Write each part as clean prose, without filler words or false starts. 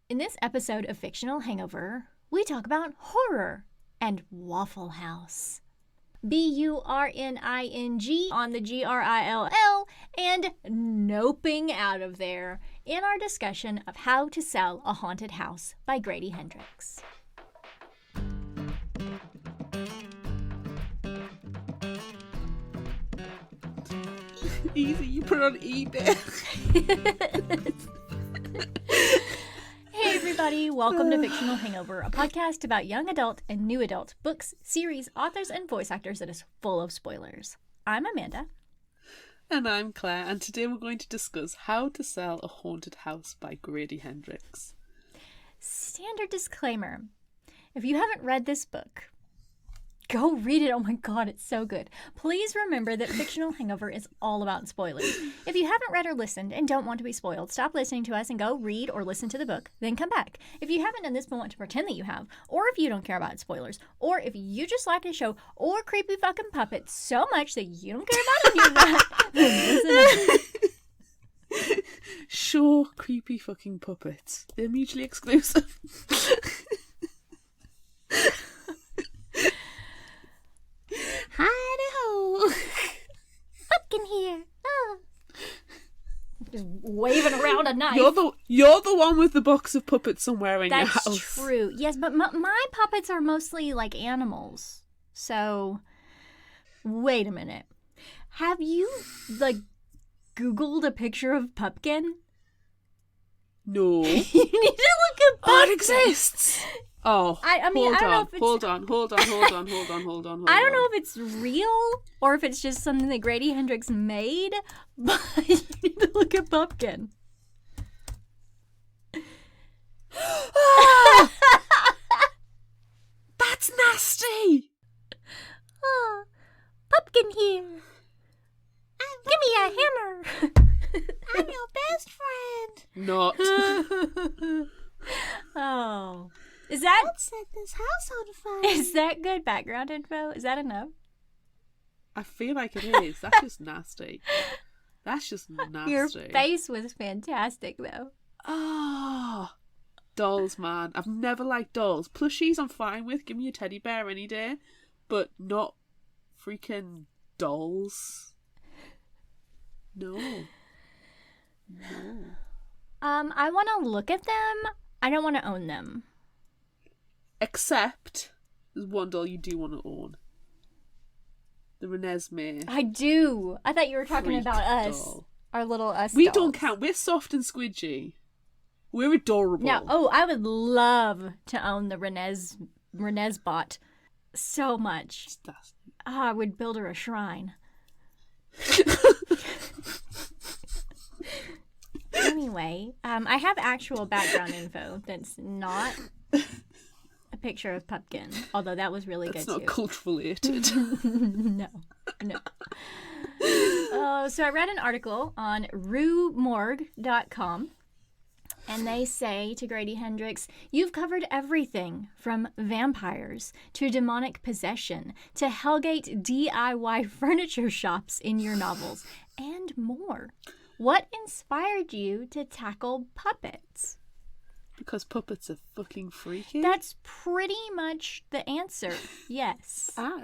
In this episode of Fictional Hangover, we talk about horror and Waffle House. BURNING on the GRILL and noping out of there in our discussion of How to Sell a Haunted House by Grady Hendrix. Easy, you put it on eBay. Hey everybody, welcome to Fictional Hangover, a podcast about young adult and new adult books, series, authors, and voice actors that is full of spoilers. I'm Amanda. And I'm Claire, and today we're going to discuss How to Sell a Haunted House by Grady Hendrix. Standard disclaimer. If you haven't read this book, go read it. Oh my god, it's so good. Please remember that Fictional Hangover is all about spoilers. If you haven't read or listened and don't want to be spoiled, stop listening to us and go read or listen to the book, then come back. If you haven't done this but want to pretend that you have, or if you don't care about spoilers, or if you just like the show or creepy fucking puppets so much that you don't care about any of that, then listen up. Sure, creepy fucking puppets. They're mutually exclusive. Hi-ho! Pumpkin here. Oh. Just waving around a knife. You're the one with the box of puppets somewhere in your house. That's true. Yes, but my puppets are mostly like animals. So, wait a minute. Have you, Googled a picture of Pumpkin? No. You need to look at Pumpkin. Oh, it exists! Oh, I mean, I don't know if it's... Hold on. I don't know if it's real or if it's just something that Grady Hendrix made, but you need to look at Pumpkin. Oh, that's nasty! Oh, Pumpkin here. Give me a hammer. I'm your best friend. Not. Oh. Is that... Let's set this house on fire. Is that good background info? Is that enough? I feel like it is. That's just nasty. That's just nasty. Your face was fantastic, though. Oh, dolls, man. I've never liked dolls. Plushies I'm fine with. Give me a teddy bear any day. But not freaking dolls. No. I want to look at them. I don't want to own them. Except there's one doll you do want to own. The Renesmee. I do. I thought you were talking Freak about us. doll. Our little us We dolls. don't count. We're soft and squidgy. We're adorable. No. Oh, I would love to own the Renez bot so much. Oh, I would build her a shrine. Anyway, I have actual background info that's not a picture of Pumpkin, although that was really that's good too. That's not cult related. No. So I read an article on ruemorgue.com, and they say to Grady Hendrix, you've covered everything from vampires to demonic possession to Hellgate DIY furniture shops in your novels, and more. What inspired you to tackle puppets? Because puppets are fucking freaky. That's pretty much the answer, yes. Ah.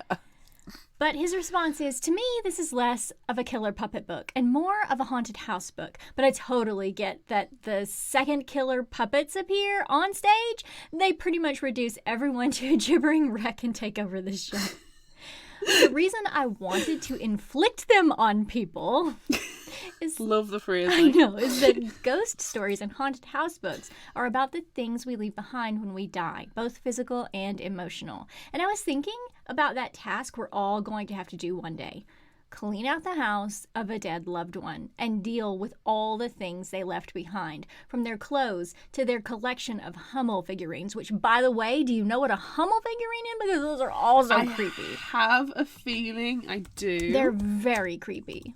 But his response is, to me, this is less of a killer puppet book and more of a haunted house book. But I totally get that the second killer puppets appear on stage. They pretty much reduce everyone to a gibbering wreck and take over the show. The reason I wanted to inflict them on people is... Love the phrase. I know, is that ghost stories and haunted house books are about the things we leave behind when we die, both physical and emotional. And I was thinking about that task we're all going to have to do one day. Clean out the house of a dead loved one and deal with all the things they left behind, from their clothes to their collection of Hummel figurines, which, by the way, do you know what a Hummel figurine is? Because those are also creepy. I have a feeling I do. They're very creepy.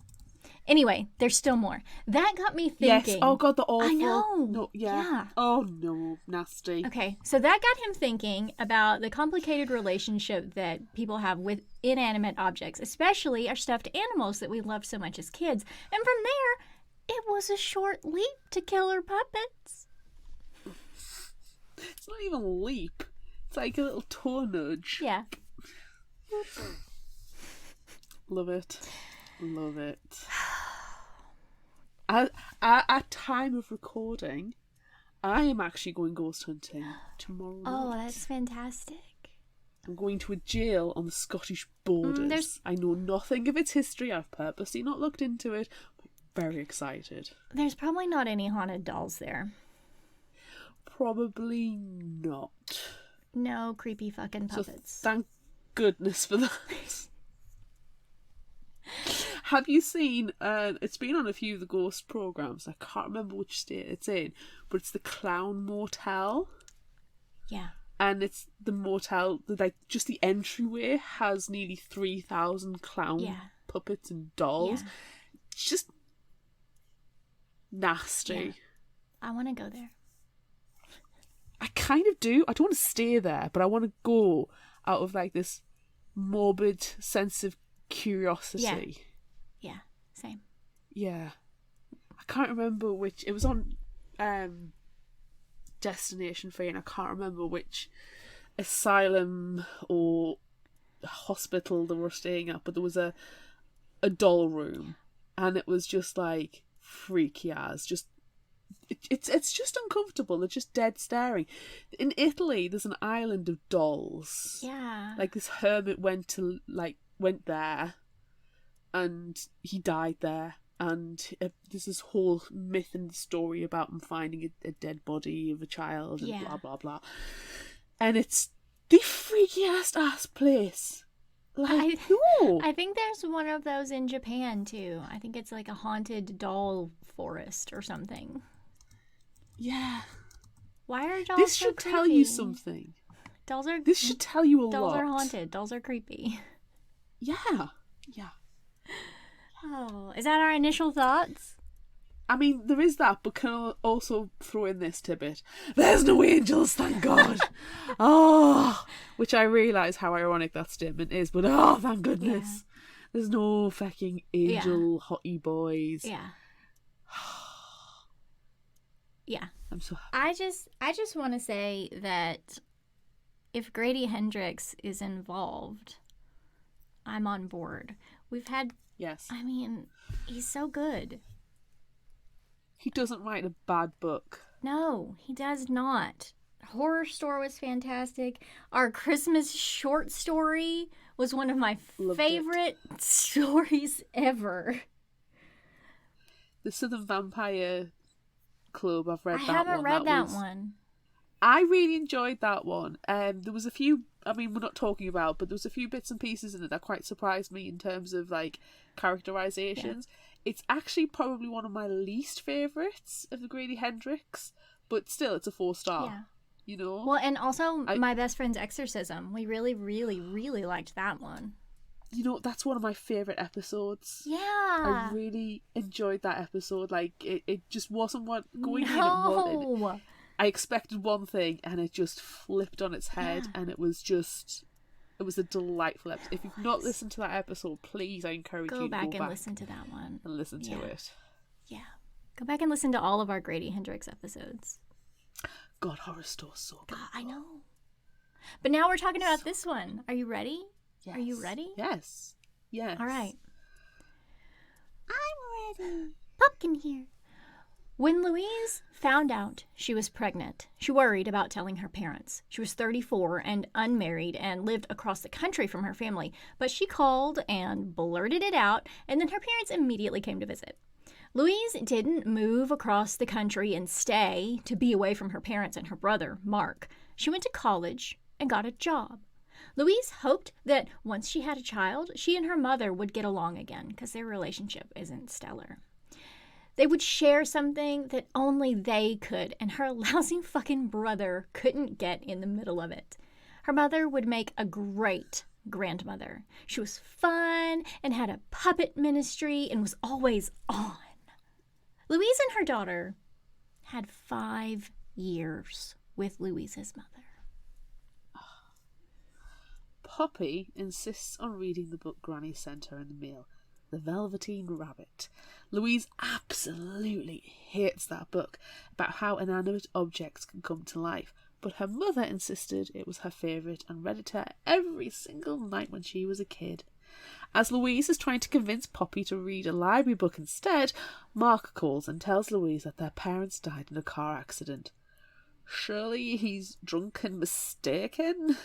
Anyway, there's still more. That got me thinking. Yes. Oh god, the awful. I know. No, yeah. Oh no, nasty. Okay, so that got him thinking about the complicated relationship that people have with inanimate objects, especially our stuffed animals that we loved so much as kids. And from there, it was a short leap to killer puppets. even leap. It's like a little toe nudge. Yeah. Love it. Love it. At time of recording, I am actually going ghost hunting tomorrow Oh, night. that's fantastic. I'm going to a jail on the Scottish borders. I know nothing of its history. I've purposely not looked into it. I'm very excited. There's probably not any haunted dolls there. Probably not. No creepy fucking puppets. So thank goodness for that. Have you seen, it's been on a few of the ghost programmes, I can't remember which state it's in, but it's the Clown Motel. Yeah. And it's the motel, like, just the entryway has nearly 3,000 clown puppets and dolls. Yeah. It's just nasty. Yeah. I want to go there. I kind of do. I don't want to stay there, but I want to go out of, like, this morbid sense of curiosity. Yeah, same. Yeah. I can't remember which. It was on Destination Free, and I can't remember which asylum or hospital they were staying at, but there was a doll room, and it was just like freaky as. Just it's just uncomfortable. They're just dead staring. In Italy, there's an island of dolls. Yeah. Like, this hermit went there, and he died there. And there's this whole myth and story about him finding a dead body of a child and blah, blah, blah. And it's the freakiest ass place. Like, no! I think there's one of those in Japan, too. I think it's like a haunted doll forest or something. Yeah. Why are dolls This so should creepy? tell you something. This should tell you a lot. Dolls are haunted. Dolls are creepy. Yeah. Yeah. Oh, is that our initial thoughts? I mean, there is that, but can I also throw in this tidbit? There's no angels, thank God. Oh, which I realise how ironic that statement is, but oh, thank goodness. Yeah. There's no fucking angel hottie boys. Yeah. Yeah. I'm so happy. I just want to say that if Grady Hendrix is involved, I'm on board. We've had... Yes. I mean, he's so good. He doesn't write a bad book. No, he does not. Horror Store was fantastic. Our Christmas short story was one of my favorite stories ever. The Southern Vampire Club, I've read that one. I haven't read that one. I really enjoyed that one. There was a few, I mean, we're not talking about, but there was a few bits and pieces in it that quite surprised me in terms of, like, characterizations. Yeah. It's actually probably one of my least favourites of the Grady Hendrix, but still, it's a 4-star. Yeah. You know? Well, and also My Best Friend's Exorcism. We really, really, really liked that one. You know, that's one of my favourite episodes. Yeah. I really enjoyed that episode. Like, it just wasn't what going in it wanted. I expected one thing, and it just flipped on its head, and it was a delightful episode. If you've not listened to that episode, please, I encourage you to go back and listen to that one. And listen to it. Yeah. Go back and listen to all of our Grady Hendrix episodes. God, Horror Store's so good. God, I know. But now we're talking about this one. Are you ready? Yes. Are you ready? Yes. Yes. All right. I'm ready. Pumpkin here. When Louise found out she was pregnant, she worried about telling her parents. She was 34 and unmarried and lived across the country from her family, but she called and blurted it out, and then her parents immediately came to visit. Louise didn't move across the country and stay to be away from her parents and her brother, Mark. She went to college and got a job. Louise hoped that once she had a child, she and her mother would get along again because their relationship isn't stellar. They would share something that only they could, and her lousy fucking brother couldn't get in the middle of it. Her mother would make a great grandmother. She was fun and had a puppet ministry and was always on. Louise and her daughter had 5 years with Louise's mother. Poppy insists on reading the book Granny sent her in the mail, The Velveteen Rabbit. Louise absolutely hates that book about how inanimate objects can come to life, but her mother insisted it was her favourite and read it to her every single night when she was a kid. As Louise is trying to convince Poppy to read a library book instead, Mark calls and tells Louise that their parents died in a car accident. Surely he's drunk and mistaken?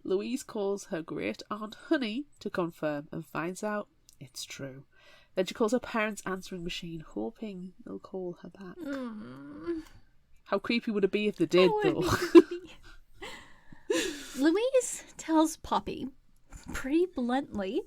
Louise calls her great aunt Honey to confirm and finds out it's true. Then she calls her parents' answering machine, hoping they'll call her back. How creepy would it be if they did, though? Louise tells Poppy, pretty bluntly,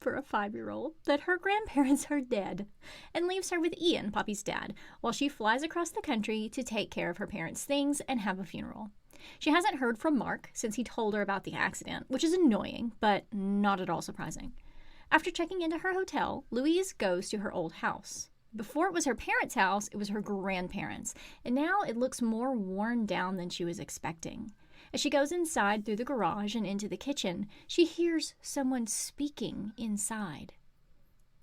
for a 5-year-old, that her grandparents are dead, and leaves her with Ian, Poppy's dad, while she flies across the country to take care of her parents' things and have a funeral. She hasn't heard from Mark since he told her about the accident, which is annoying, but not at all surprising. After checking into her hotel, Louise goes to her old house. Before it was her parents' house, it was her grandparents', and now it looks more worn down than she was expecting. As she goes inside through the garage and into the kitchen, she hears someone speaking inside.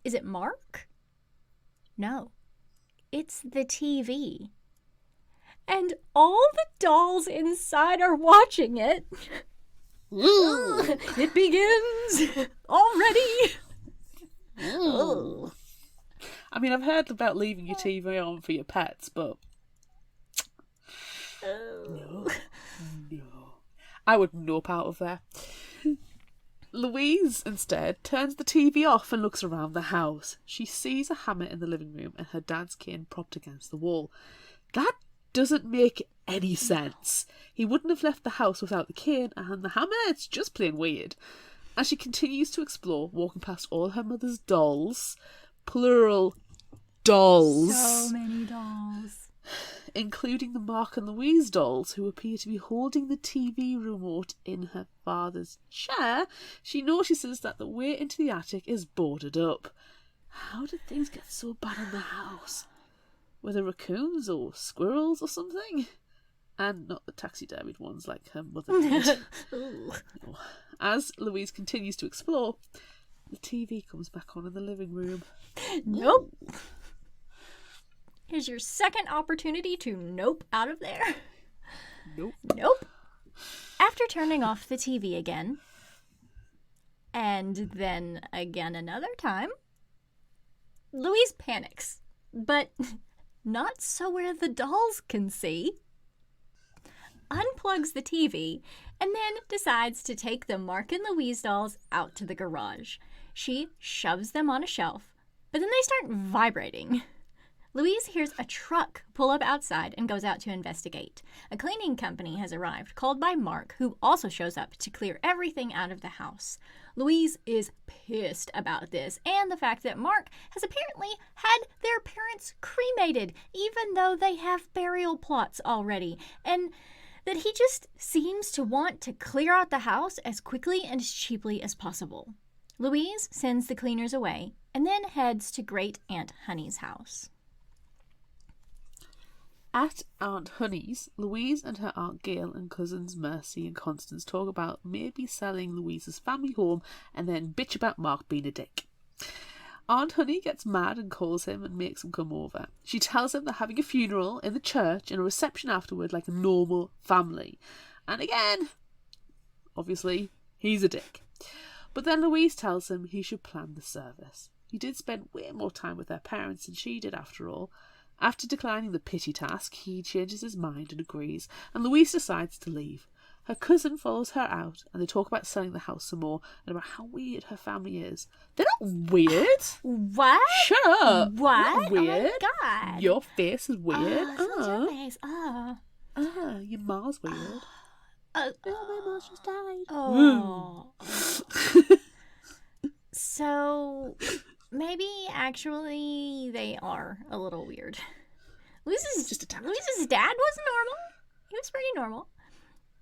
Is it Mark? No, it's the TV. And all the dolls inside are watching it. It begins already. I mean, I've heard about leaving your TV on for your pets, but no. I would nope out of there. Louise, instead, turns the TV off and looks around the house. She sees a hammer in the living room and her dad's cane propped against the wall. That doesn't make any sense. He wouldn't have left the house without the cane and the hammer. It's just plain weird. As she continues to explore, walking past all her mother's dolls, plural dolls. So many dolls. Including the Mark and Louise dolls, who appear to be holding the TV remote in her father's chair, she notices that the way into the attic is boarded up. How did things get so bad in the house? Were there raccoons or squirrels or something? And not the taxidermied ones like her mother did. As Louise continues to explore, the TV comes back on in the living room. Nope. Here's your second opportunity to nope out of there. Nope. After turning off the TV again, and then again another time, Louise panics, but not so where the dolls can see. Unplugs the TV, and then decides to take the Mark and Louise dolls out to the garage. She shoves them on a shelf, but then they start vibrating. Louise hears a truck pull up outside and goes out to investigate. A cleaning company has arrived, called by Mark, who also shows up to clear everything out of the house. Louise is pissed about this and the fact that Mark has apparently had their parents cremated, even though they have burial plots already, and that he just seems to want to clear out the house as quickly and as cheaply as possible. Louise sends the cleaners away and then heads to Great Aunt Honey's house. At Aunt Honey's, Louise and her Aunt Gail and cousins Mercy and Constance talk about maybe selling Louise's family home and then bitch about Mark being a dick. Aunt Honey gets mad and calls him and makes him come over. She tells him they're having a funeral in the church and a reception afterward like a normal family. And again, obviously, he's a dick. But then Louise tells him he should plan the service. He did spend way more time with their parents than she did after all. After declining the pity task, he changes his mind and agrees, and Louise decides to leave. Her cousin follows her out, and they talk about selling the house some more, and about how weird her family is. They're not weird! What? Shut up! What? Not weird. Oh my god. Your face is weird. Your face. Your ma's weird. Oh, my mom's just died. Oh. So, maybe actually they are a little weird. Louise's dad was normal. He was pretty normal.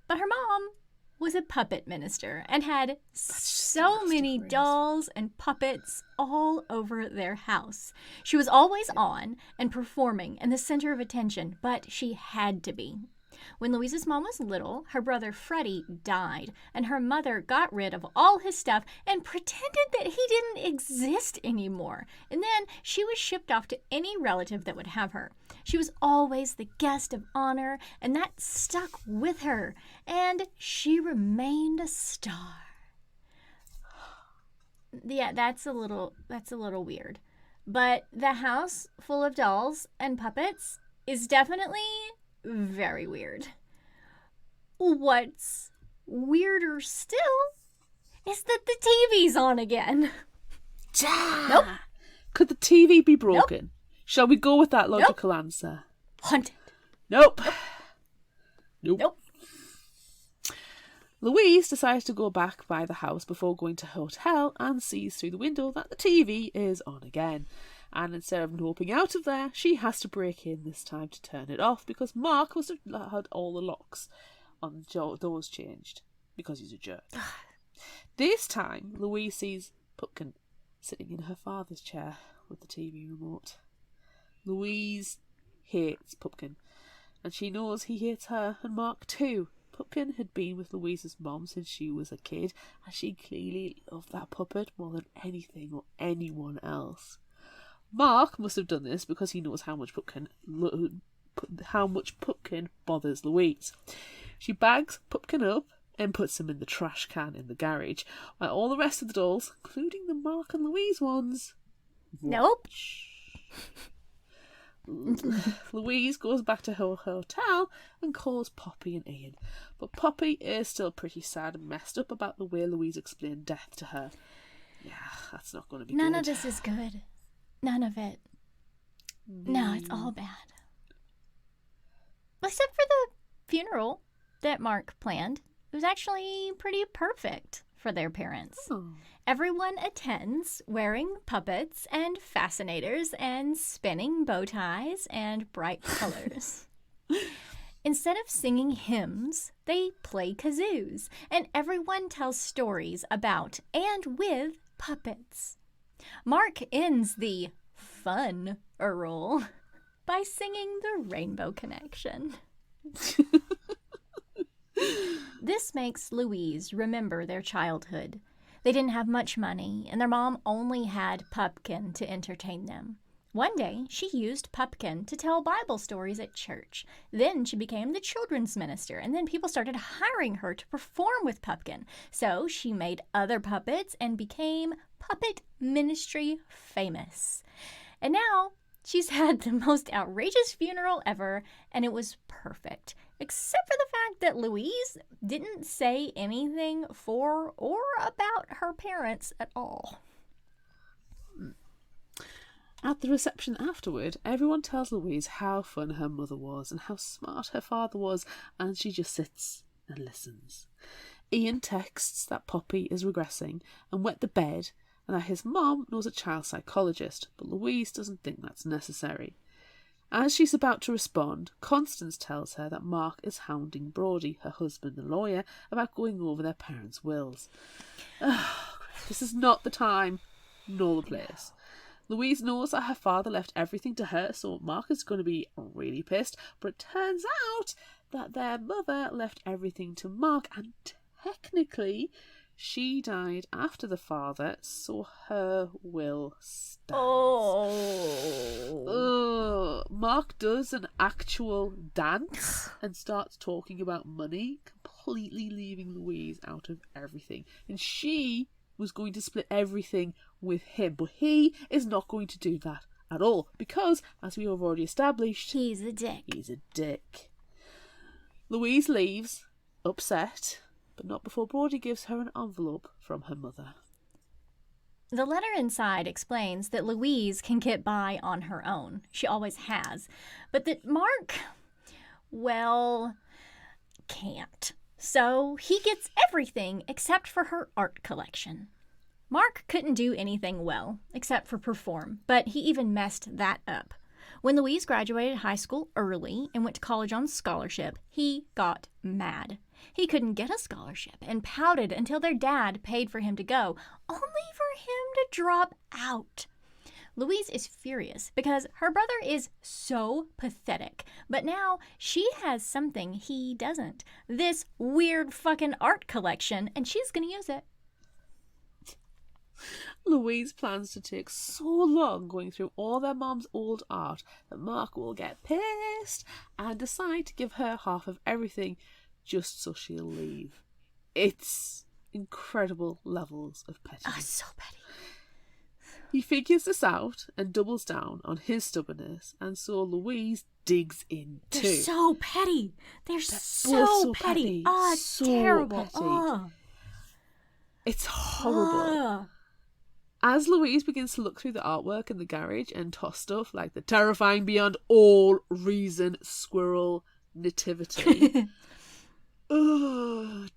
But her mom was a puppet minister and had so many dolls and puppets all over their house. She was always on and performing and the center of attention, but she had to be. When Louise's mom was little, her brother Freddie died, and her mother got rid of all his stuff and pretended that he didn't exist anymore. And then she was shipped off to any relative that would have her. She was always the guest of honor, and that stuck with her, and she remained a star. Yeah, that's a little weird. But the house full of dolls and puppets is definitely very weird. What's weirder still is that the TV's on again. Nope. Could the TV be broken? Nope. Shall we go with that logical answer? Haunted. Nope. Nope. Louise decides to go back by the house before going to her hotel and sees through the window that the TV is on again. And instead of noping out of there, she has to break in this time to turn it off because Mark must have had all the locks on the doors changed because he's a jerk. This time, Louise sees Pupkin sitting in her father's chair with the TV remote. Louise hates Pupkin, and she knows he hates her and Mark too. Pupkin had been with Louise's mom since she was a kid, and she clearly loved that puppet more than anything or anyone else. Mark must have done this because he knows how much Pupkin bothers Louise. She bags Pupkin up and puts him in the trash can in the garage, while all the rest of the dolls, including the Mark and Louise ones, Nope. Louise goes back to her hotel and calls Poppy and Ian, but Poppy is still pretty sad and messed up about the way Louise explained death to her. Yeah, that's not going to be good. None of this is good. None of it. No, it's all bad. Except for the funeral that Mark planned. It was actually pretty perfect for their parents. Oh. Everyone attends wearing puppets and fascinators and spinning bow ties and bright colors. Instead of singing hymns, they play kazoos, and everyone tells stories about and with puppets. Mark ends the fun role by singing the Rainbow Connection. This makes Louise remember their childhood. They didn't have much money, and their mom only had Pupkin to entertain them. One day, she used Pupkin to tell Bible stories at church. Then she became the children's minister, and then people started hiring her to perform with Pupkin. So she made other puppets and became puppet ministry famous. And now she's had the most outrageous funeral ever, and it was perfect. Except for the fact that Louise didn't say anything for or about her parents at all. At the reception afterward, everyone tells Louise how fun her mother was and how smart her father was, and she just sits and listens. Ian texts that Poppy is regressing and wet the bed, and that his mom knows a child psychologist, but Louise doesn't think that's necessary. As she's about to respond, Constance tells her that Mark is hounding Brodie, her husband, the lawyer, about going over their parents' wills. This is not the time, nor the place. Louise knows that her father left everything to her, so Mark is going to be really pissed, but it turns out that their mother left everything to Mark, and technically she died after the father, so her will stands. Mark does an actual dance and starts talking about money, completely leaving Louise out of everything. And she was going to split everything with him, but he is not going to do that at all, because, as we have already established, He's a dick. Louise leaves, upset, but not before Brodie gives her an envelope from her mother. The letter inside explains that Louise can get by on her own. She always has. But that Mark, well, can't. So he gets everything except for her art collection. Mark couldn't do anything well, except for perform, but he even messed that up. When Louise graduated high school early and went to college on scholarship, he got mad. He couldn't get a scholarship and pouted until their dad paid for him to go, only for him to drop out. Louise is furious because her brother is so pathetic, but now she has something he doesn't. This weird fucking art collection, and she's gonna use it. Louise plans to take so long going through all their mom's old art that Mark will get pissed and decide to give her half of everything just so she'll leave. It's incredible levels of pettiness. So petty. He figures this out and doubles down on his stubbornness, and so Louise digs in too. They're so petty. They're so petty. Oh, it's so terrible. petty. Oh. It's horrible. As Louise begins to look through the artwork in the garage and toss stuff like the terrifying beyond all reason squirrel nativity.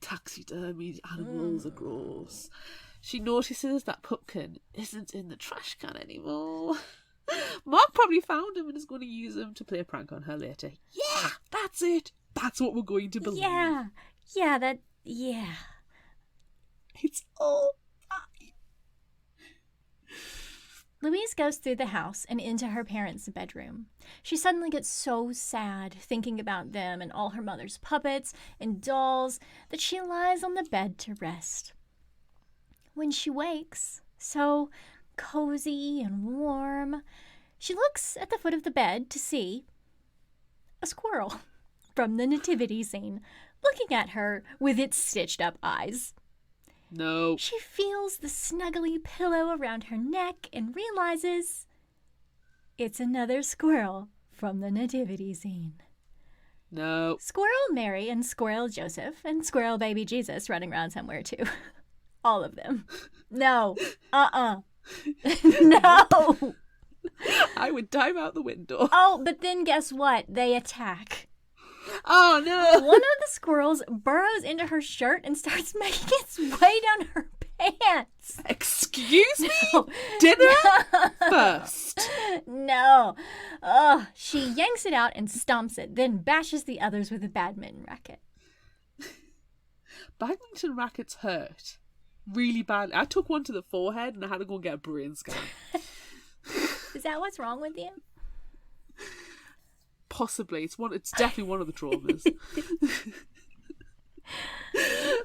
Taxidermied animals are gross. She notices that Pupkin isn't in the trash can anymore. Mark probably found him and is going to use him to play a prank on her later. Yeah, that's it. That's what we're going to believe. Yeah. It's all fine. Louise goes through the house and into her parents' bedroom. She suddenly gets so sad thinking about them and all her mother's puppets and dolls that she lies on the bed to rest. When she wakes, so cozy and warm, she looks at the foot of the bed to see a squirrel from the nativity scene looking at her with its stitched up eyes. No. She feels the snuggly pillow around her neck and realizes it's another squirrel from the nativity scene. No. Squirrel Mary and Squirrel Joseph and Squirrel Baby Jesus running around somewhere too. All of them. No. No. I would dive out the window. Oh, but then guess what? They attack. Oh, no. One of the squirrels burrows into her shirt and starts making its way down her pants. Excuse me? No. Dinner first. No. Oh, she yanks it out and stomps it, then bashes the others with a badminton racket. Badminton rackets hurt really badly. I took one to the forehead and I had to go and get a brain scan. Is that what's wrong with you? Possibly. It's definitely one of the traumas.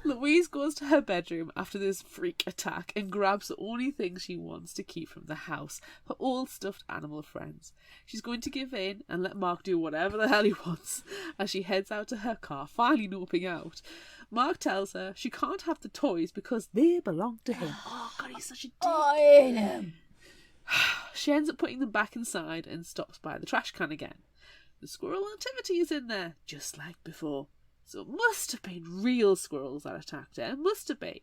Louise goes to her bedroom after this freak attack and grabs the only thing she wants to keep from the house, her old stuffed animal friends. She's going to give in and let Mark do whatever the hell he wants as she heads out to her car, finally noping out. Mark tells her she can't have the toys because they belong to him. Oh, God, he's such a dick. I hate him. She ends up putting them back inside and stops by the trash can again. The squirrel nativity is in there, just like before. So it must have been real squirrels that attacked her. It must have been.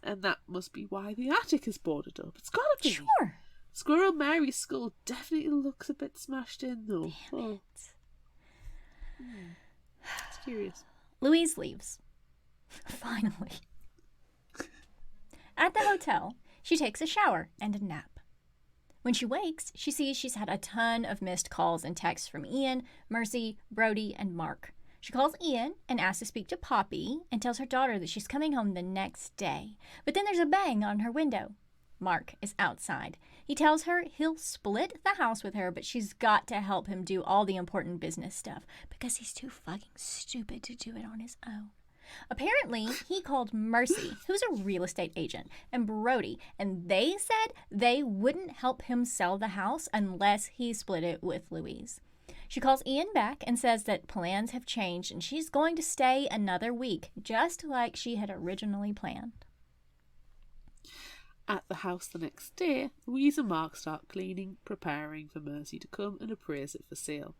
And that must be why the attic is boarded up. It's gotta be. Sure. Squirrel Mary's skull definitely looks a bit smashed in, though. Damn it. It's curious. Louise leaves. Finally. At the hotel, she takes a shower and a nap. When she wakes, she sees she's had a ton of missed calls and texts from Ian, Mercy, Brody, and Mark. She calls Ian and asks to speak to Poppy and tells her daughter that she's coming home the next day. But then there's a bang on her window. Mark is outside. He tells her he'll split the house with her, but she's got to help him do all the important business stuff because he's too fucking stupid to do it on his own. Apparently, he called Mercy, who's a real estate agent, and Brody, and they said they wouldn't help him sell the house unless he split it with Louise. She calls Ian back and says that plans have changed and she's going to stay another week, just like she had originally planned. At the house the next day, Louise and Mark start cleaning, preparing for Mercy to come and appraise it for sale.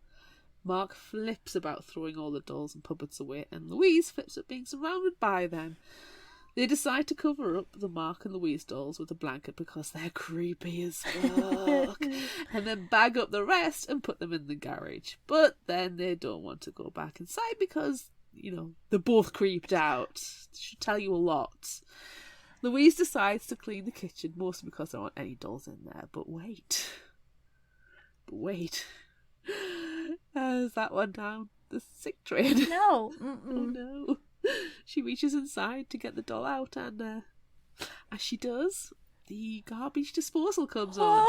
Mark flips about throwing all the dolls and puppets away, and Louise flips at being surrounded by them. They decide to cover up the Mark and Louise dolls with a blanket because they're creepy as fuck, and then bag up the rest and put them in the garage. But then they don't want to go back inside because, they're both creeped out. It should tell you a lot. Louise decides to clean the kitchen, mostly because there aren't any dolls in there. But wait. Is that one down the sick train? No. Oh no. She reaches inside to get the doll out, and as she does, the garbage disposal comes on.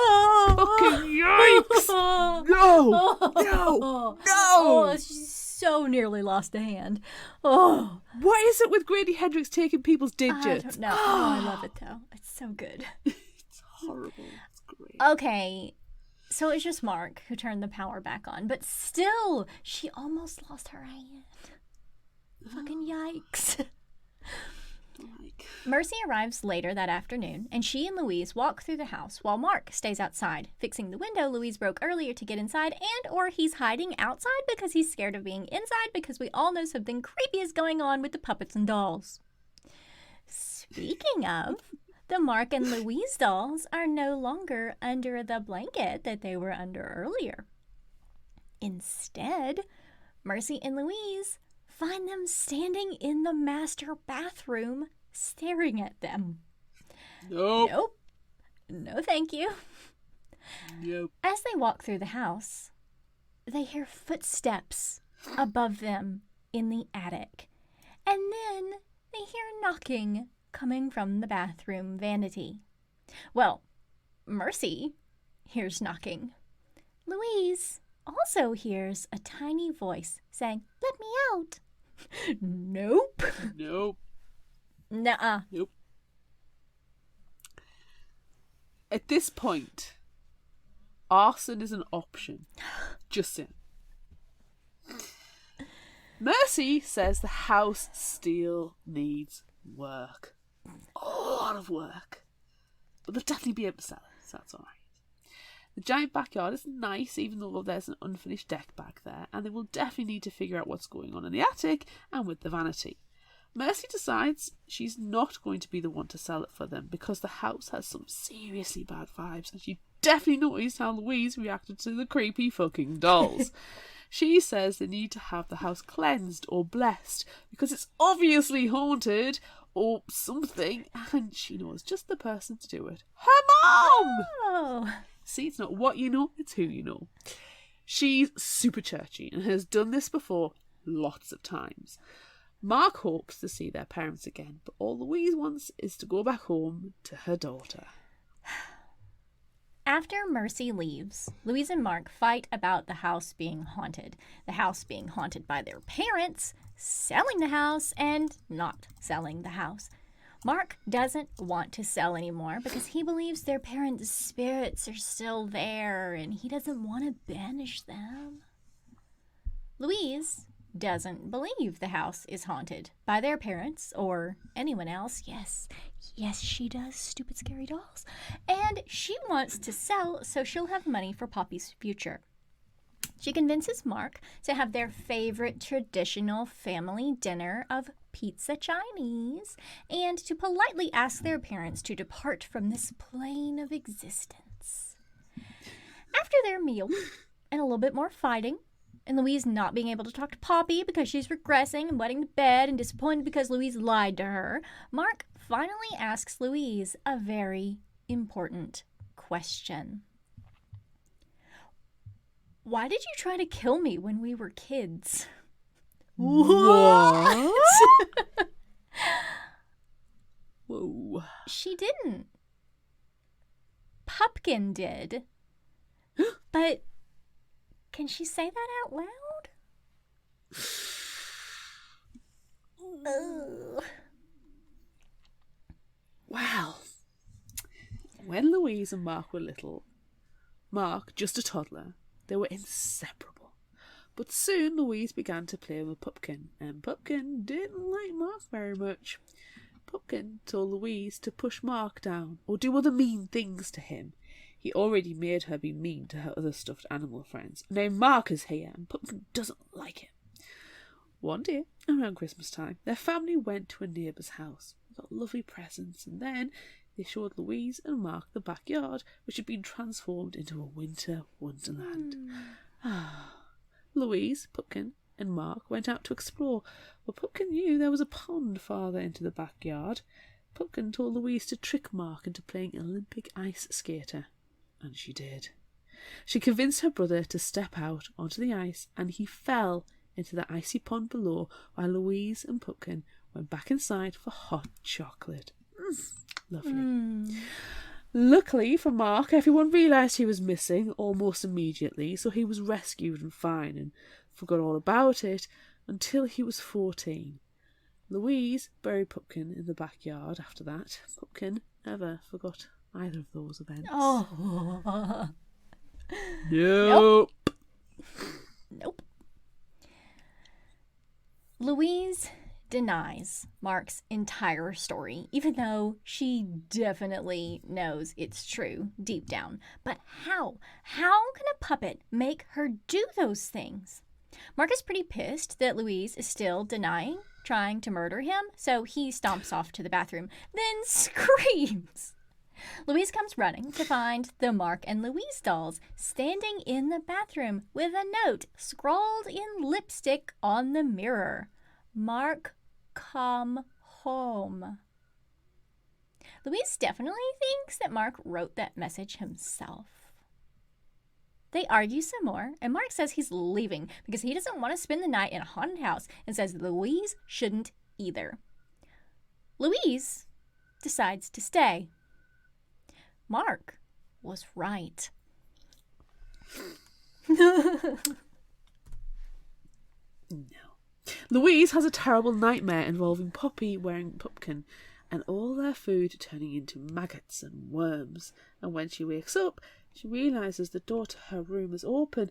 Fucking yikes! No! No! No! She so nearly lost a hand. Oh, What is it with Grady Hendrix taking people's digits? I don't know. Oh, I love it though. It's so good. It's horrible. It's great. Okay, so it's just Mark who turned the power back on, but still, she almost lost her hand. Fucking yikes. Mercy arrives later that afternoon, and she and Louise walk through the house while Mark stays outside, fixing the window Louise broke earlier to get inside, and or he's hiding outside because he's scared of being inside because we all know something creepy is going on with the puppets and dolls. Speaking of, the Mark and Louise dolls are no longer under the blanket that they were under earlier. Instead, Mercy and Louise find them standing in the master bathroom staring at them. Nope. No, thank you. Nope. As they walk through the house, they hear footsteps above them in the attic. And then they hear knocking coming from the bathroom vanity. Well, Mercy hears knocking. Louise also hears a tiny voice saying, "Let me out." Nope. Nope. Nuh-uh. Nope. At this point, arson is an option. Just saying. Mercy says the house still needs work. A lot of work. But they'll definitely be able to sell it, so that's alright. The giant backyard is nice, even though there's an unfinished deck back there, and they will definitely need to figure out what's going on in the attic and with the vanity. Mercy decides she's not going to be the one to sell it for them because the house has some seriously bad vibes, and she definitely noticed how Louise reacted to the creepy fucking dolls. She says they need to have the house cleansed or blessed because it's obviously haunted or something, and she knows just the person to do it. Her mom! Oh. See, it's not what you know, it's who you know. She's super churchy and has done this before lots of times. Mark hopes to see their parents again, but all Louise wants is to go back home to her daughter. After Mercy leaves, Louise and Mark fight about the house being haunted. The house being haunted by their parents, selling the house, and not selling the house. Mark doesn't want to sell anymore because he believes their parents' spirits are still there and he doesn't want to banish them. Louise doesn't believe the house is haunted by their parents or anyone else. Yes, she does, stupid scary dolls. And she wants to sell so she'll have money for Poppy's future. She convinces Mark to have their favorite traditional family dinner of pizza Chinese and to politely ask their parents to depart from this plane of existence. After their meal and a little bit more fighting, and Louise not being able to talk to Poppy because she's regressing and wetting the bed and disappointed because Louise lied to her, Mark finally asks Louise a very important question. Why did you try to kill me when we were kids? What? Whoa. She didn't. Pupkin did. But can she say that out loud? Ugh. Well, when Louise and Mark were little, Mark, just a toddler, they were inseparable. But soon Louise began to play with Pupkin, and Pupkin didn't like Mark very much. Pupkin told Louise to push Mark down or do other mean things to him. He already made her be mean to her other stuffed animal friends. Now Mark is here, and Pupkin doesn't like him. One day, around Christmas time, their family went to a neighbour's house. They got lovely presents, and then they showed Louise and Mark the backyard, which had been transformed into a winter wonderland. Louise, Pupkin, and Mark went out to explore, but Pupkin knew there was a pond farther into the backyard. Pupkin told Louise to trick Mark into playing Olympic ice skater, and she did. She convinced her brother to step out onto the ice, and he fell into the icy pond below while Louise and Pupkin went back inside for hot chocolate. Lovely. Luckily for Mark, everyone realised he was missing almost immediately, so he was rescued and fine and forgot all about it until he was 14. Louise buried Pupkin in the backyard after that. Pupkin never forgot either of those events. Oh. Nope. Nope. Louise denies Mark's entire story, even though she definitely knows it's true deep down. But how? How can a puppet make her do those things? Mark is pretty pissed that Louise is still denying trying to murder him, so he stomps off to the bathroom, then screams. Louise comes running to find the Mark and Louise dolls standing in the bathroom with a note scrawled in lipstick on the mirror. Mark, come home. Louise definitely thinks that Mark wrote that message himself. They argue some more, and Mark says he's leaving because he doesn't want to spend the night in a haunted house and says Louise shouldn't either. Louise decides to stay. Mark was right. No. Louise has a terrible nightmare involving Poppy wearing Pupkin and all their food turning into maggots and worms. And when she wakes up, she realises the door to her room is open,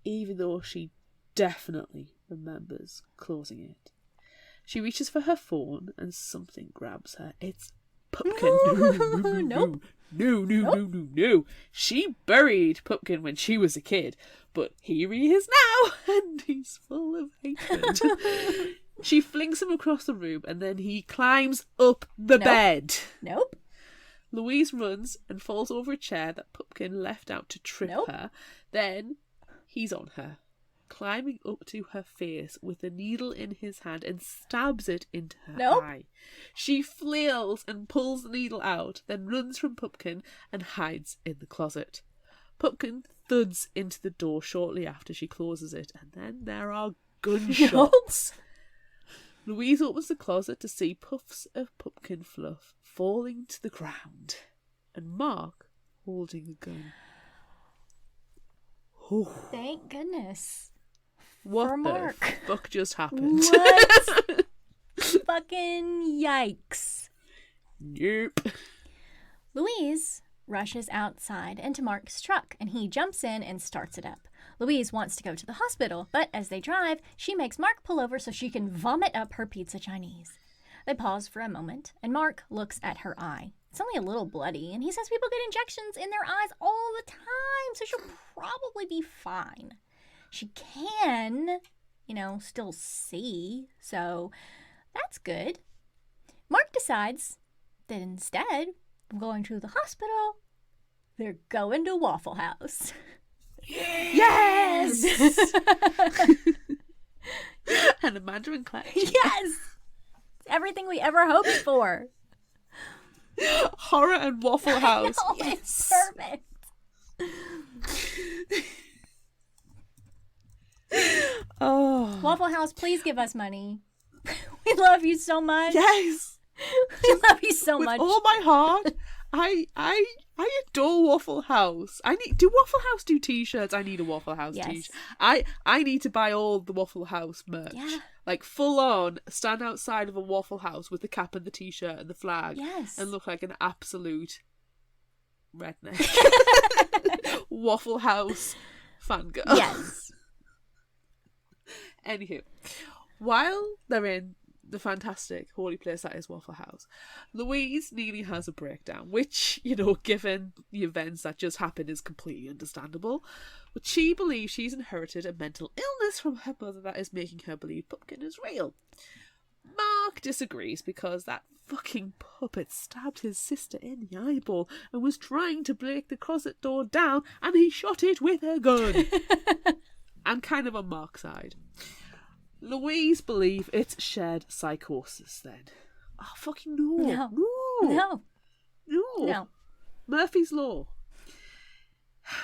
even though she definitely remembers closing it. She reaches for her phone and something grabs her. It's Pupkin. Nope. No. She buried Pupkin when she was a kid, but here he is now, and he's full of hatred. She flings him across the room, and then he climbs up the bed. Nope. Louise runs and falls over a chair that Pupkin left out to trip her. Then he's on her, climbing up to her face with a needle in his hand and stabs it into her eye. She flails and pulls the needle out, then runs from Pupkin and hides in the closet. Pupkin thuds into the door shortly after she closes it, and then there are gunshots. Louise opens the closet to see puffs of pumpkin fluff falling to the ground, and Mark holding a gun. Thank goodness. What for the Mark. fuck just happened? What? Fucking yikes. Nope. Louise rushes outside into Mark's truck, and he jumps in and starts it up. Louise wants to go to the hospital, but as they drive, she makes Mark pull over so she can vomit up her pizza Chinese. They pause for a moment, and Mark looks at her eye. It's only a little bloody, and he says people get injections in their eyes all the time, so she'll probably be fine. She can, still see, so that's good. Mark decides that instead of going to the hospital, they're going to Waffle House. Yes! And a mandarin clutch. Yes! Everything we ever hoped for. Horror and Waffle House. I know, Yes. it's perfect. Oh. Waffle House, please give us money. We love you so much. Yes. We love you so much. With all my heart. I adore Waffle House. Do Waffle House do t-shirts? I need a Waffle House t-shirt. I need to buy all the Waffle House merch. Yeah. Like full on stand outside of a Waffle House with the cap and the t-shirt and the flag. Yes. And look like an absolute redneck. Waffle House fangirl. Yes. Anywho, while they're in the fantastic holy place that is Waffle House, Louise nearly has a breakdown, which, given the events that just happened, is completely understandable. But she believes she's inherited a mental illness from her mother that is making her believe Pumpkin is real. Mark disagrees because that fucking puppet stabbed his sister in the eyeball and was trying to break the closet door down, and he shot it with a gun. I'm kind of on Mark's side. Louise believe it's shared psychosis then. Oh, fucking no. No. Murphy's Law.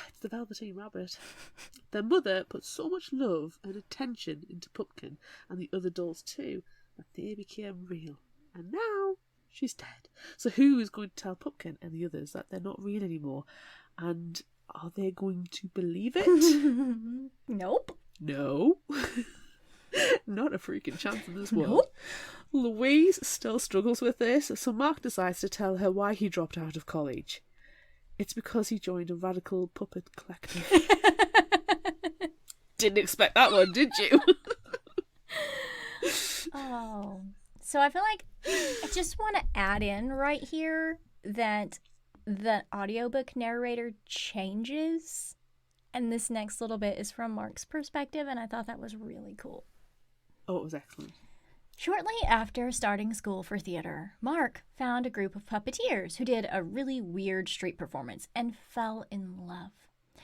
It's the Velveteen Rabbit. Their mother put so much love and attention into Pumpkin and the other dolls too that they became real. And now she's dead. So who is going to tell Pupkin and the others that they're not real anymore? And are they going to believe it? Nope. No. Not a freaking chance in this world. Nope. Louise still struggles with this, so Mark decides to tell her why he dropped out of college. It's because he joined a radical puppet collective. Didn't expect that one, did you? Oh. So I feel like I just want to add in right here that the audiobook narrator changes. And this next little bit is from Mark's perspective, and I thought that was really cool. Oh, it was excellent. Shortly after starting school for theater, Mark found a group of puppeteers who did a really weird street performance and fell in love.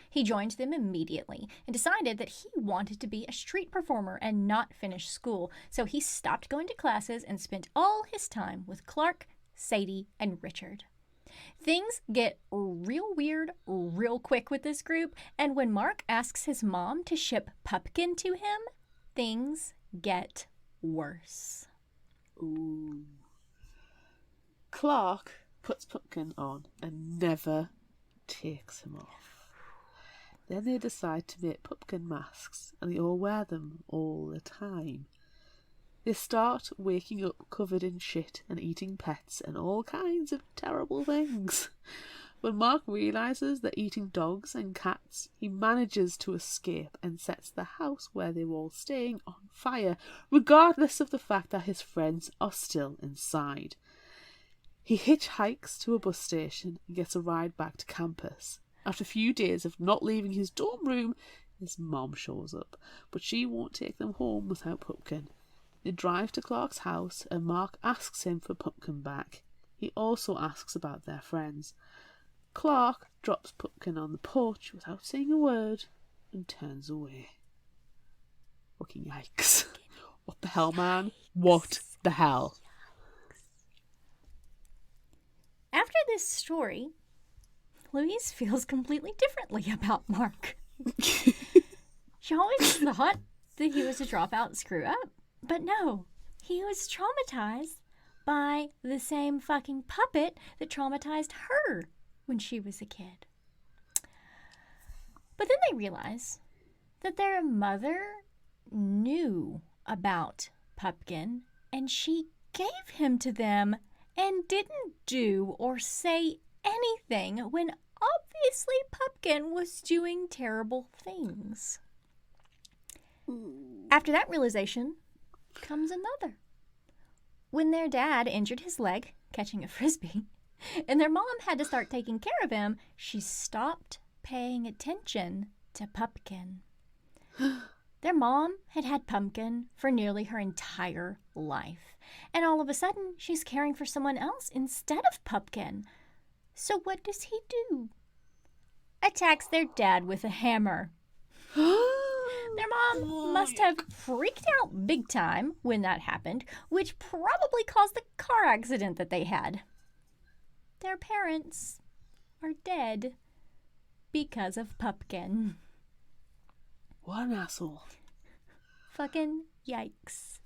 He joined them immediately and decided that he wanted to be a street performer and not finish school, so he stopped going to classes and spent all his time with Clark, Sadie, and Richard. Things get real weird real quick with this group, and when Mark asks his mom to ship Pupkin to him, things get worse. Ooh. Clark puts Pupkin on and never takes him off. Then they decide to make Pupkin masks, and they all wear them all the time. They start waking up covered in shit and eating pets and all kinds of terrible things. When Mark realises they're eating dogs and cats, he manages to escape and sets the house where they were all staying on fire, regardless of the fact that his friends are still inside. He hitchhikes to a bus station and gets a ride back to campus. After a few days of not leaving his dorm room, his mom shows up, but she won't take them home without Pupkin. They drive to Clark's house and Mark asks him for Pupkin back. He also asks about their friends. Clark drops Pupkin on the porch without saying a word and turns away. Fucking yikes. What the hell, man? What the hell? After this story, Louise feels completely differently about Mark. She always thought that he was a dropout screw-up, but no, he was traumatized by the same fucking puppet that traumatized her when she was a kid. But then they realize that their mother knew about Pupkin, and she gave him to them and didn't do or say anything when obviously Pupkin was doing terrible things. After that realization comes another. When their dad injured his leg catching a frisbee, and their mom had to start taking care of him, she stopped paying attention to Pupkin. Their mom had had Pumpkin for nearly her entire life, and all of a sudden she's caring for someone else instead of Pupkin. So what does he do? Attacks their dad with a hammer. Their mom must have freaked out big time when that happened, which probably caused the car accident that they had. Their parents are dead because of Pupkin. What an asshole. Fucking yikes.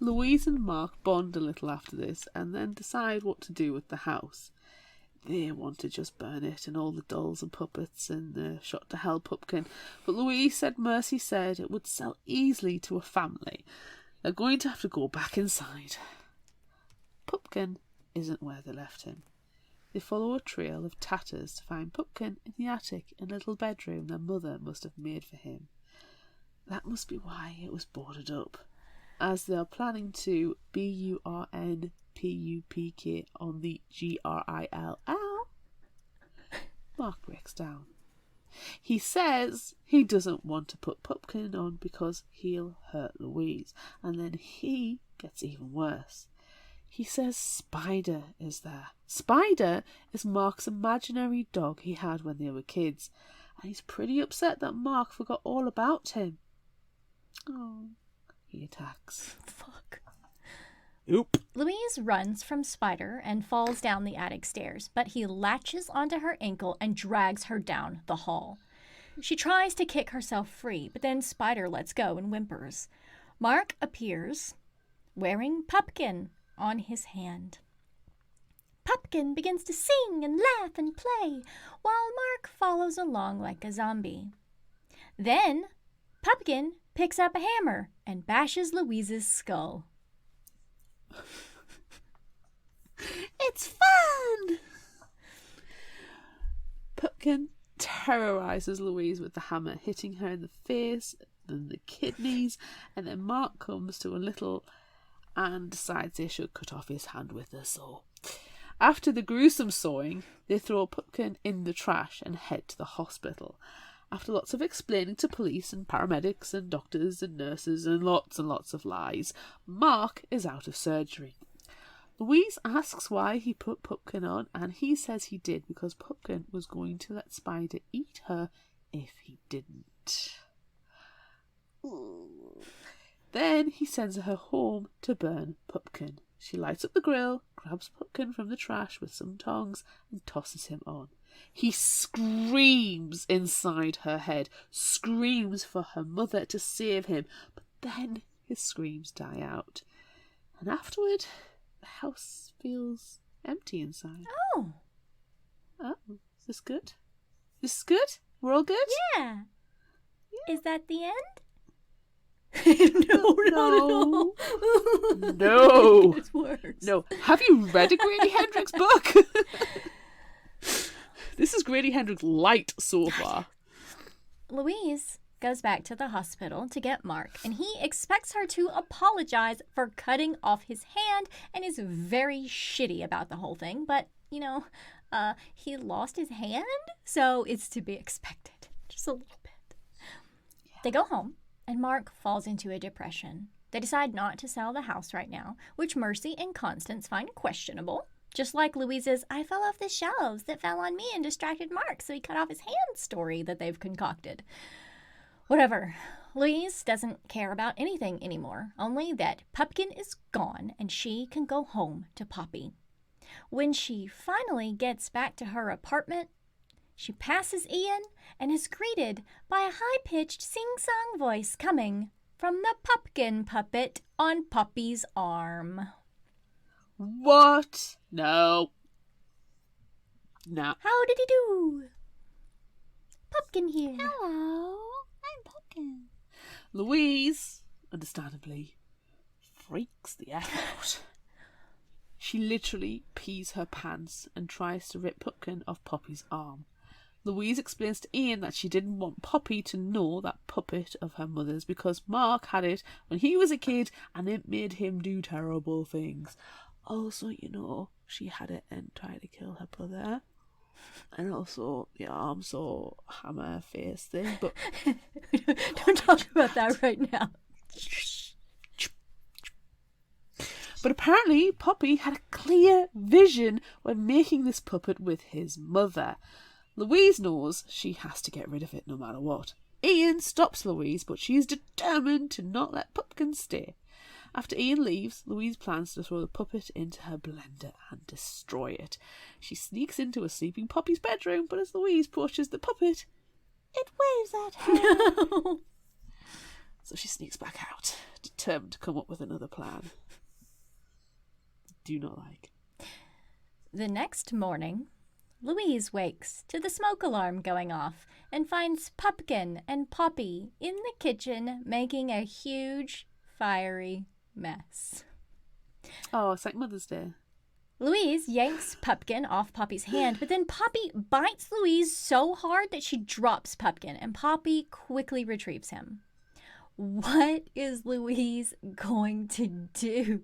Louise and Mark bond a little after this and then decide what to do with the house. They want to just burn it and all the dolls and puppets and shot to hell Pupkin, but Louise said Mercy said it would sell easily to a family. They're going to have to go back inside. Pupkin isn't where they left him. They follow a trail of tatters to find Pupkin in the attic in a little bedroom their mother must have made for him. That must be why it was boarded up, as they are planning to BURNPUPK on the GRILL. Mark breaks down. He says he doesn't want to put Pupkin on because he'll hurt Louise, and then he gets even worse. He says Spider is there. Spider is Mark's imaginary dog he had when they were kids, and he's pretty upset that Mark forgot all about him. Oh, he attacks. Fuck. Oop. Louise runs from Spider and falls down the attic stairs, but he latches onto her ankle and drags her down the hall. She tries to kick herself free, but then Spider lets go and whimpers. Mark appears wearing Pupkin, on his hand. Pupkin begins to sing and laugh and play, while Mark follows along like a zombie. Then, Pupkin picks up a hammer and bashes Louise's skull. It's fun! Pupkin terrorizes Louise with the hammer, hitting her in the face and the kidneys, and then Mark comes to a little and decides they should cut off his hand with a saw. After the gruesome sawing, they throw Pupkin in the trash and head to the hospital. After lots of explaining to police and paramedics and doctors and nurses and lots of lies, Mark is out of surgery. Louise asks why he put Pupkin on, and he says he did because Pupkin was going to let Spider eat her if he didn't. Then he sends her home to burn Pupkin. She lights up the grill, grabs Pupkin from the trash with some tongs, and tosses him on. He screams inside her head, screams for her mother to save him, but then his screams die out. And afterward, the house feels empty inside. Oh, Is this good? This is good? We're all good? yeah. Is that the end? No, not at all. No. It gets worse. No. Have you read a Grady Hendrix book? This is Grady Hendrix light so far. Louise goes back to the hospital to get Mark, and he expects her to apologize for cutting off his hand and is very shitty about the whole thing. But, he lost his hand, so it's to be expected. Just a little bit. Yeah. They go home, and Mark falls into a depression. They decide not to sell the house right now, which Mercy and Constance find questionable. Just like Louise's "I fell off the shelves that fell on me and distracted Mark, so he cut off his hand" story that they've concocted. Whatever. Louise doesn't care about anything anymore, only that Pupkin is gone and she can go home to Poppy. When she finally gets back to her apartment, she passes Ian and is greeted by a high-pitched sing-song voice coming from the Pupkin puppet on Poppy's arm. What? No. No. How did he do? Pupkin here. Hello, I'm Pumpkin. Louise, understandably, freaks the F out. She literally pees her pants and tries to rip Pupkin off Poppy's arm. Louise explains to Ian that she didn't want Poppy to know that puppet of her mother's because Mark had it when he was a kid and it made him do terrible things. Also, she had it and tried to kill her brother. And also the arm saw hammer face thing, but Don't talk about that right now. But apparently Poppy had a clear vision when making this puppet with his mother. Louise knows she has to get rid of it no matter what. Ian stops Louise, but she is determined to not let Pupkin stay. After Ian leaves, Louise plans to throw the puppet into her blender and destroy it. She sneaks into a sleeping Poppy's bedroom, but as Louise approaches the puppet, it waves at her. No. So she sneaks back out, determined to come up with another plan. Do not like. The next morning, Louise wakes to the smoke alarm going off and finds Pupkin and Poppy in the kitchen making a huge, fiery mess. Oh, it's like Mother's Day. Louise yanks Pupkin off Poppy's hand, but then Poppy bites Louise so hard that she drops Pupkin, and Poppy quickly retrieves him. What is Louise going to do?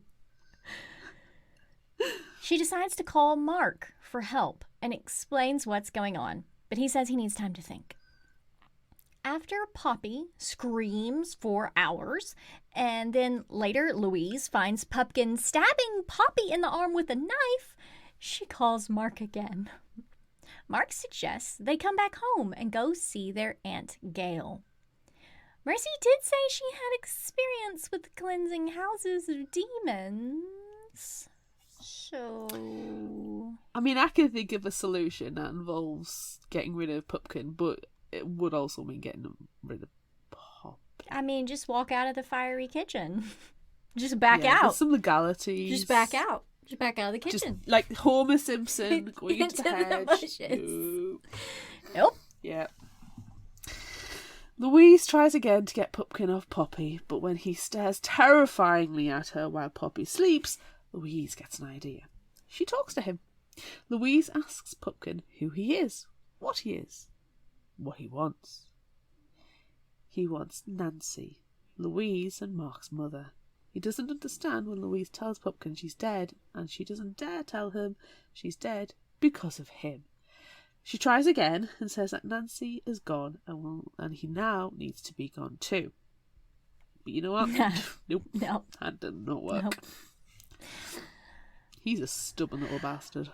She decides to call Mark for help and explains what's going on, but he says he needs time to think. After Poppy screams for hours, and then later Louise finds Pupkin stabbing Poppy in the arm with a knife, she calls Mark again. Mark suggests they come back home and go see their Aunt Gail. Mercy did say she had experience with cleansing houses of demons. So... I mean, I can think of a solution that involves getting rid of Pupkin, but it would also mean getting rid of Pop. I mean, just walk out of the fiery kitchen. Just back There's out. some legalities. Just back out. Just back out of the Just kitchen. like Homer Simpson going into the hedge. bushes. Nope. Yeah. Louise tries again to get Pupkin off Poppy, but when he stares terrifyingly at her while Poppy sleeps, Louise gets an idea. She talks to him. Louise asks Pupkin who he is, what he is, what he wants. He wants Nancy, Louise and Mark's mother. He doesn't understand when Louise tells Pupkin she's dead, and she doesn't dare tell him she's dead because of him. She tries again and says that Nancy is gone and he now needs to be gone too. But you know what? Nope. No. That did not work. Nope. He's a stubborn little bastard.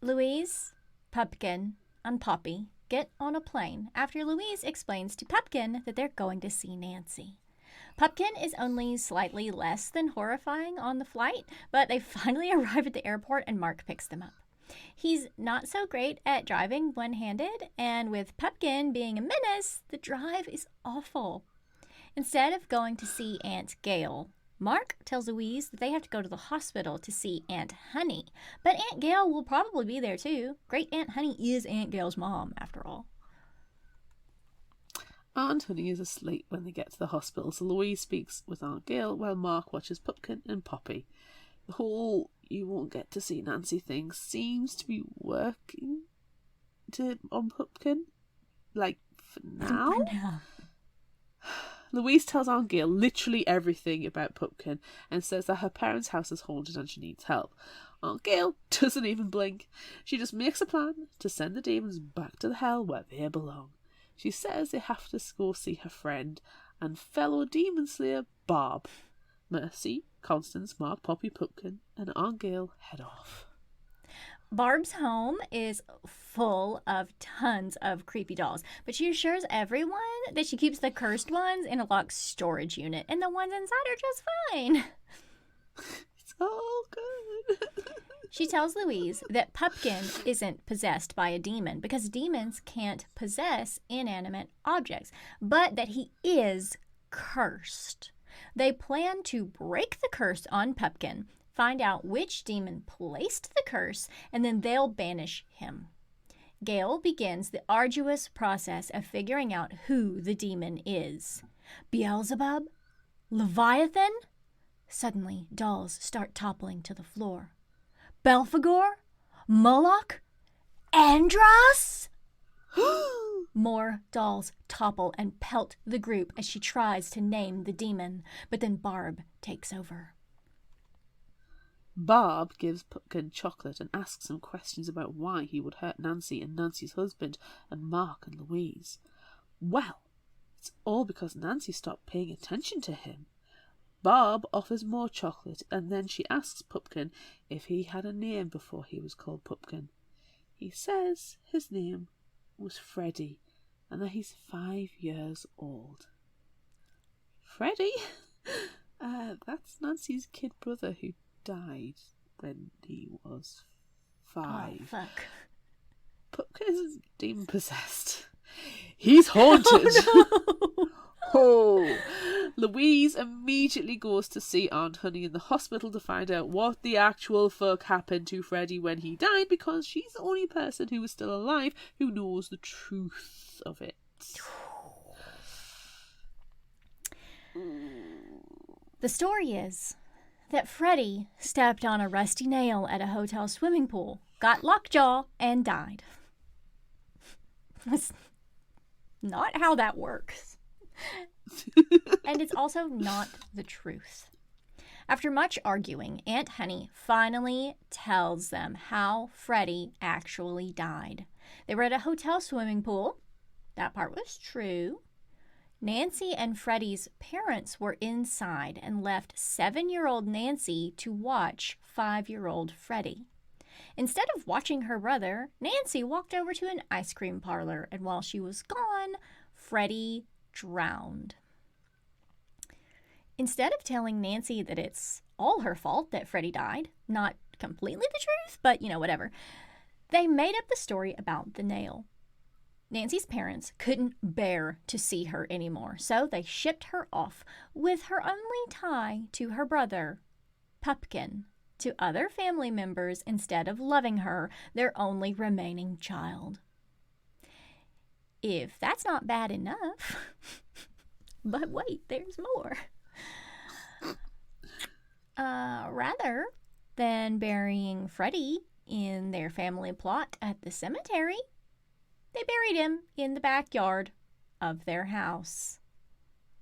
Louise, Pupkin, and Poppy get on a plane after Louise explains to Pupkin that they're going to see Nancy. Pupkin is only slightly less than horrifying on the flight, but they finally arrive at the airport and Mark picks them up. He's not so great at driving one-handed, and with Pupkin being a menace, the drive is awful. Instead of going to see Aunt Gail, Mark tells Louise that they have to go to the hospital to see Aunt Honey, but Aunt Gail will probably be there too. Great Aunt Honey is Aunt Gail's mom, after all. Aunt Honey is asleep when they get to the hospital, so Louise speaks with Aunt Gail while Mark watches Pupkin and Poppy. The whole you won't get to see Nancy thing seems to be working on Pupkin. Like, for now? For now. Louise tells Aunt Gail literally everything about Pupkin and says that her parents' house is haunted and she needs help. Aunt Gail doesn't even blink. She just makes a plan to send the demons back to the hell where they belong. She says they have to go see her friend and fellow demon slayer Barb. Mercy, Constance, Mark, Poppy, Pupkin, and Aunt Gail head off. Barb's home is full of tons of creepy dolls, but she assures everyone that she keeps the cursed ones in a locked storage unit, and the ones inside are just fine. It's all good. She tells Louise that Pupkin isn't possessed by a demon because demons can't possess inanimate objects, but that he is cursed. They plan to break the curse on Pupkin, find out which demon placed the curse, and then they'll banish him. Gail begins the arduous process of figuring out who the demon is. Beelzebub? Leviathan? Suddenly, dolls start toppling to the floor. Belphegor? Moloch? Andros? More dolls topple and pelt the group as she tries to name the demon, but then Barb takes over. Barb gives Pupkin chocolate and asks him questions about why he would hurt Nancy and Nancy's husband and Mark and Louise. Well, it's all because Nancy stopped paying attention to him. Barb offers more chocolate and then she asks Pupkin if he had a name before he was called Pupkin. He says his name was Freddy and that he's 5 years old. Freddy? That's Nancy's kid brother who died when he was 5. Oh, fuck. Pupkin is demon possessed. He's haunted. Oh, Louise immediately goes to see Aunt Honey in the hospital to find out what the actual fuck happened to Freddy when he died, because she's the only person who is still alive who knows the truth of it. The story is that Freddy stepped on a rusty nail at a hotel swimming pool, got lockjaw, and died. That's not how that works. And it's also not the truth. After much arguing, Aunt Honey finally tells them how Freddy actually died. They were at a hotel swimming pool. That part was true. Nancy and Freddy's parents were inside and left 7-year-old Nancy to watch 5-year-old Freddy. Instead of watching her brother, Nancy walked over to an ice cream parlor, and while she was gone, Freddy drowned. Instead of telling Nancy that it's all her fault that Freddy died, not completely the truth, but whatever, they made up the story about the nail. Nancy's parents couldn't bear to see her anymore, so they shipped her off with her only tie to her brother, Pupkin, to other family members instead of loving her, their only remaining child. If that's not bad enough, but wait, there's more. Rather than burying Freddie in their family plot at the cemetery, they buried him in the backyard of their house.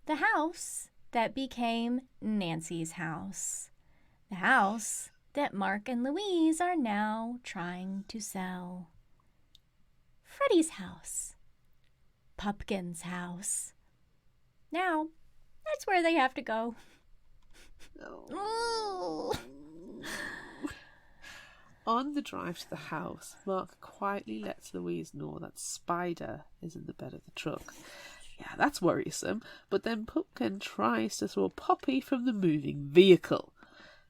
The house that became Nancy's house. The house that Mark and Louise are now trying to sell. Freddie's house. Pupkin's house. Now, that's where they have to go. Oh. On the drive to the house, Mark quietly lets Louise know that Spider is in the bed of the truck. Yeah, that's worrisome, but then Pupkin tries to throw Poppy from the moving vehicle.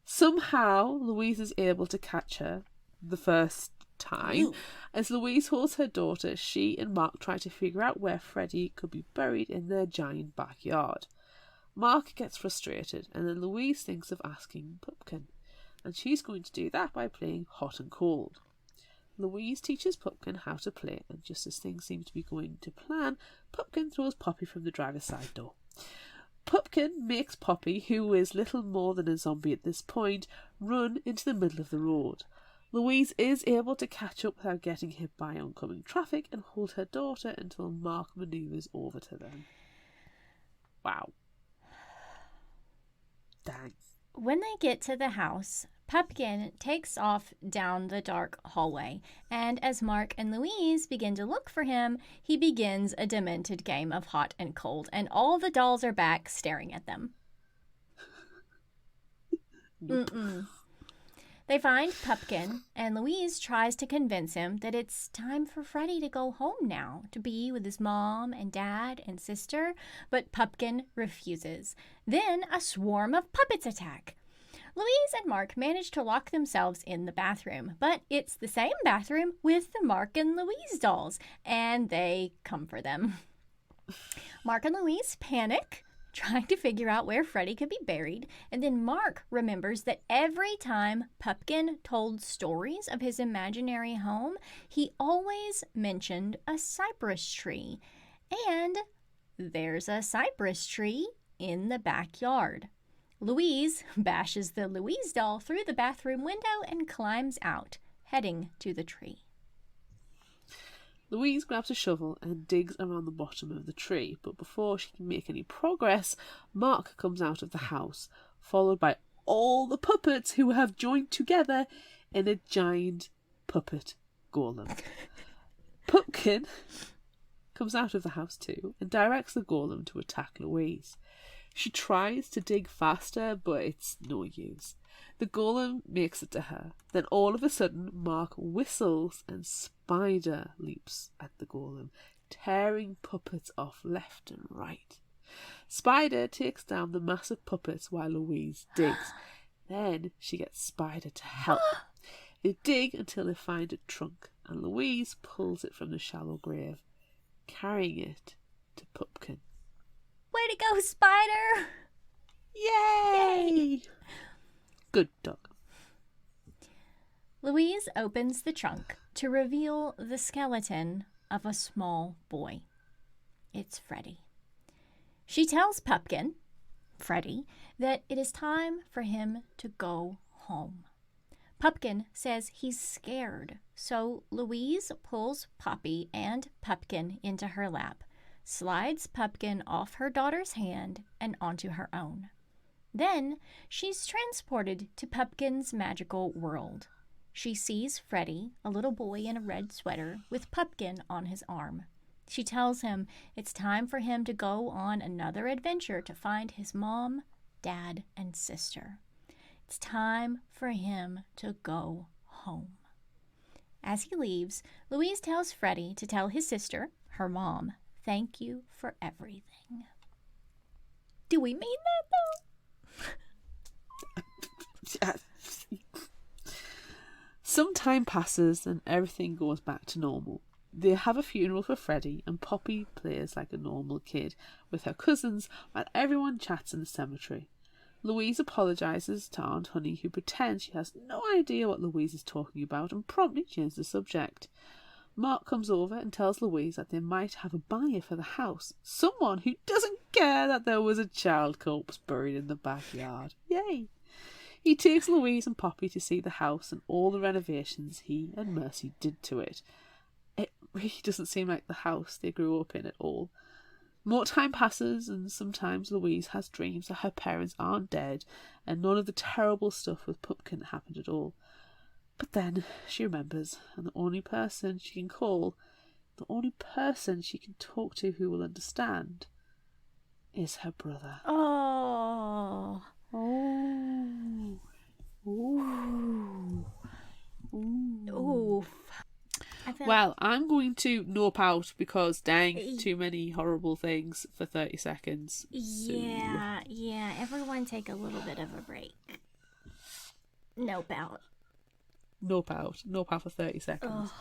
Somehow, Louise is able to catch her the first time. As Louise holds her daughter, she and Mark try to figure out where Freddie could be buried in their giant backyard. Mark gets frustrated, and then Louise thinks of asking Pupkin, and she's going to do that by playing hot and cold. Louise teaches Pupkin how to play, and just as things seem to be going to plan, Pupkin throws Poppy from the driver's side door. Pupkin makes Poppy, who is little more than a zombie at this point, run into the middle of the road. Louise is able to catch up without getting hit by oncoming traffic and hold her daughter until Mark manoeuvres over to them. Wow. Dang. When they get to the house, Pupkin takes off down the dark hallway, and as Mark and Louise begin to look for him, he begins a demented game of hot and cold, and all the dolls are back staring at them. Nope. They find Pupkin, and Louise tries to convince him that it's time for Freddie to go home now, to be with his mom and dad and sister, but Pupkin refuses. Then a swarm of puppets attack. Louise and Mark manage to lock themselves in the bathroom, but it's the same bathroom with the Mark and Louise dolls, and they come for them. Mark and Louise panic, trying to figure out where Freddie could be buried, and then Mark remembers that every time Pupkin told stories of his imaginary home, he always mentioned a cypress tree. And there's a cypress tree in the backyard. Louise bashes the Louise doll through the bathroom window and climbs out, heading to the tree. Louise grabs a shovel and digs around the bottom of the tree, but before she can make any progress, Mark comes out of the house, followed by all the puppets who have joined together in a giant puppet golem. Pupkin comes out of the house too and directs the golem to attack Louise. She tries to dig faster, but it's no use. The golem makes it to her. Then all of a sudden, Mark whistles and Spider leaps at the golem, tearing puppets off left and right. Spider takes down the massive puppets while Louise digs. Then she gets Spider to help. They dig until they find a trunk, and Louise pulls it from the shallow grave, carrying it to Pupkin. Way to go, Spider! Yay! Good dog. Louise opens the trunk to reveal the skeleton of a small boy. It's Freddie. She tells Pupkin, Freddie, that it is time for him to go home. Pupkin says he's scared, so Louise pulls Poppy and Pupkin into her lap, slides Pupkin off her daughter's hand and onto her own. Then she's transported to Pupkin's magical world. She sees Freddie, a little boy in a red sweater, with Pupkin on his arm. She tells him it's time for him to go on another adventure to find his mom, dad, and sister. It's time for him to go home. As he leaves, Louise tells Freddie to tell his sister, her mom, thank you for everything. Do we mean that, though? Some time passes and everything goes back to normal. they have a funeral for Freddie, and Poppy plays like a normal kid with her cousins while everyone chats in the cemetery. Louise apologises to Aunt Honey, who pretends she has no idea what Louise is talking about and promptly changes the subject. Mark comes over and tells Louise that they might have a buyer for the house, someone who doesn't care that there was a child corpse buried in the backyard. Yay! He takes Louise and Poppy to see the house and all the renovations he and Mercy did to it. It really doesn't seem like the house they grew up in at all. More time passes, and sometimes Louise has dreams that her parents aren't dead and none of the terrible stuff with Pumpkin happened at all. But then she remembers, and the only person she can call, the only person she can talk to who will understand, is her brother. Oh. Oh. Ooh. Ooh. Ooh. Well, I'm going to nope out because dang, too many horrible things for 30 seconds. Yeah. Everyone take a little bit of a break. Nope out. Nope out. Nope out for 30 seconds.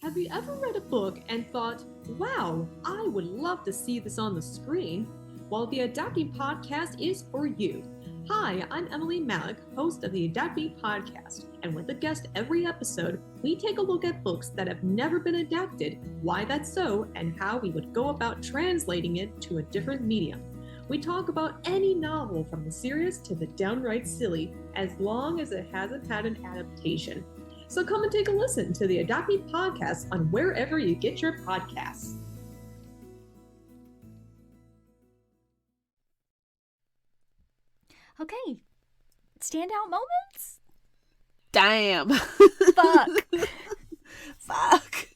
Have you ever read a book and thought, wow, I would love to see this on the screen? Well, the Adapting Podcast is for you. Hi, I'm Emily Malik, host of the Adapting Podcast, and with a guest every episode, we take a look at books that have never been adapted, why that's so, and how we would go about translating it to a different medium. We talk about any novel from the serious to the downright silly, as long as it hasn't had an adaptation. So come and take a listen to the Adapting Podcast on wherever you get your podcasts. Okay. Standout moments? Damn. Fuck. Fuck.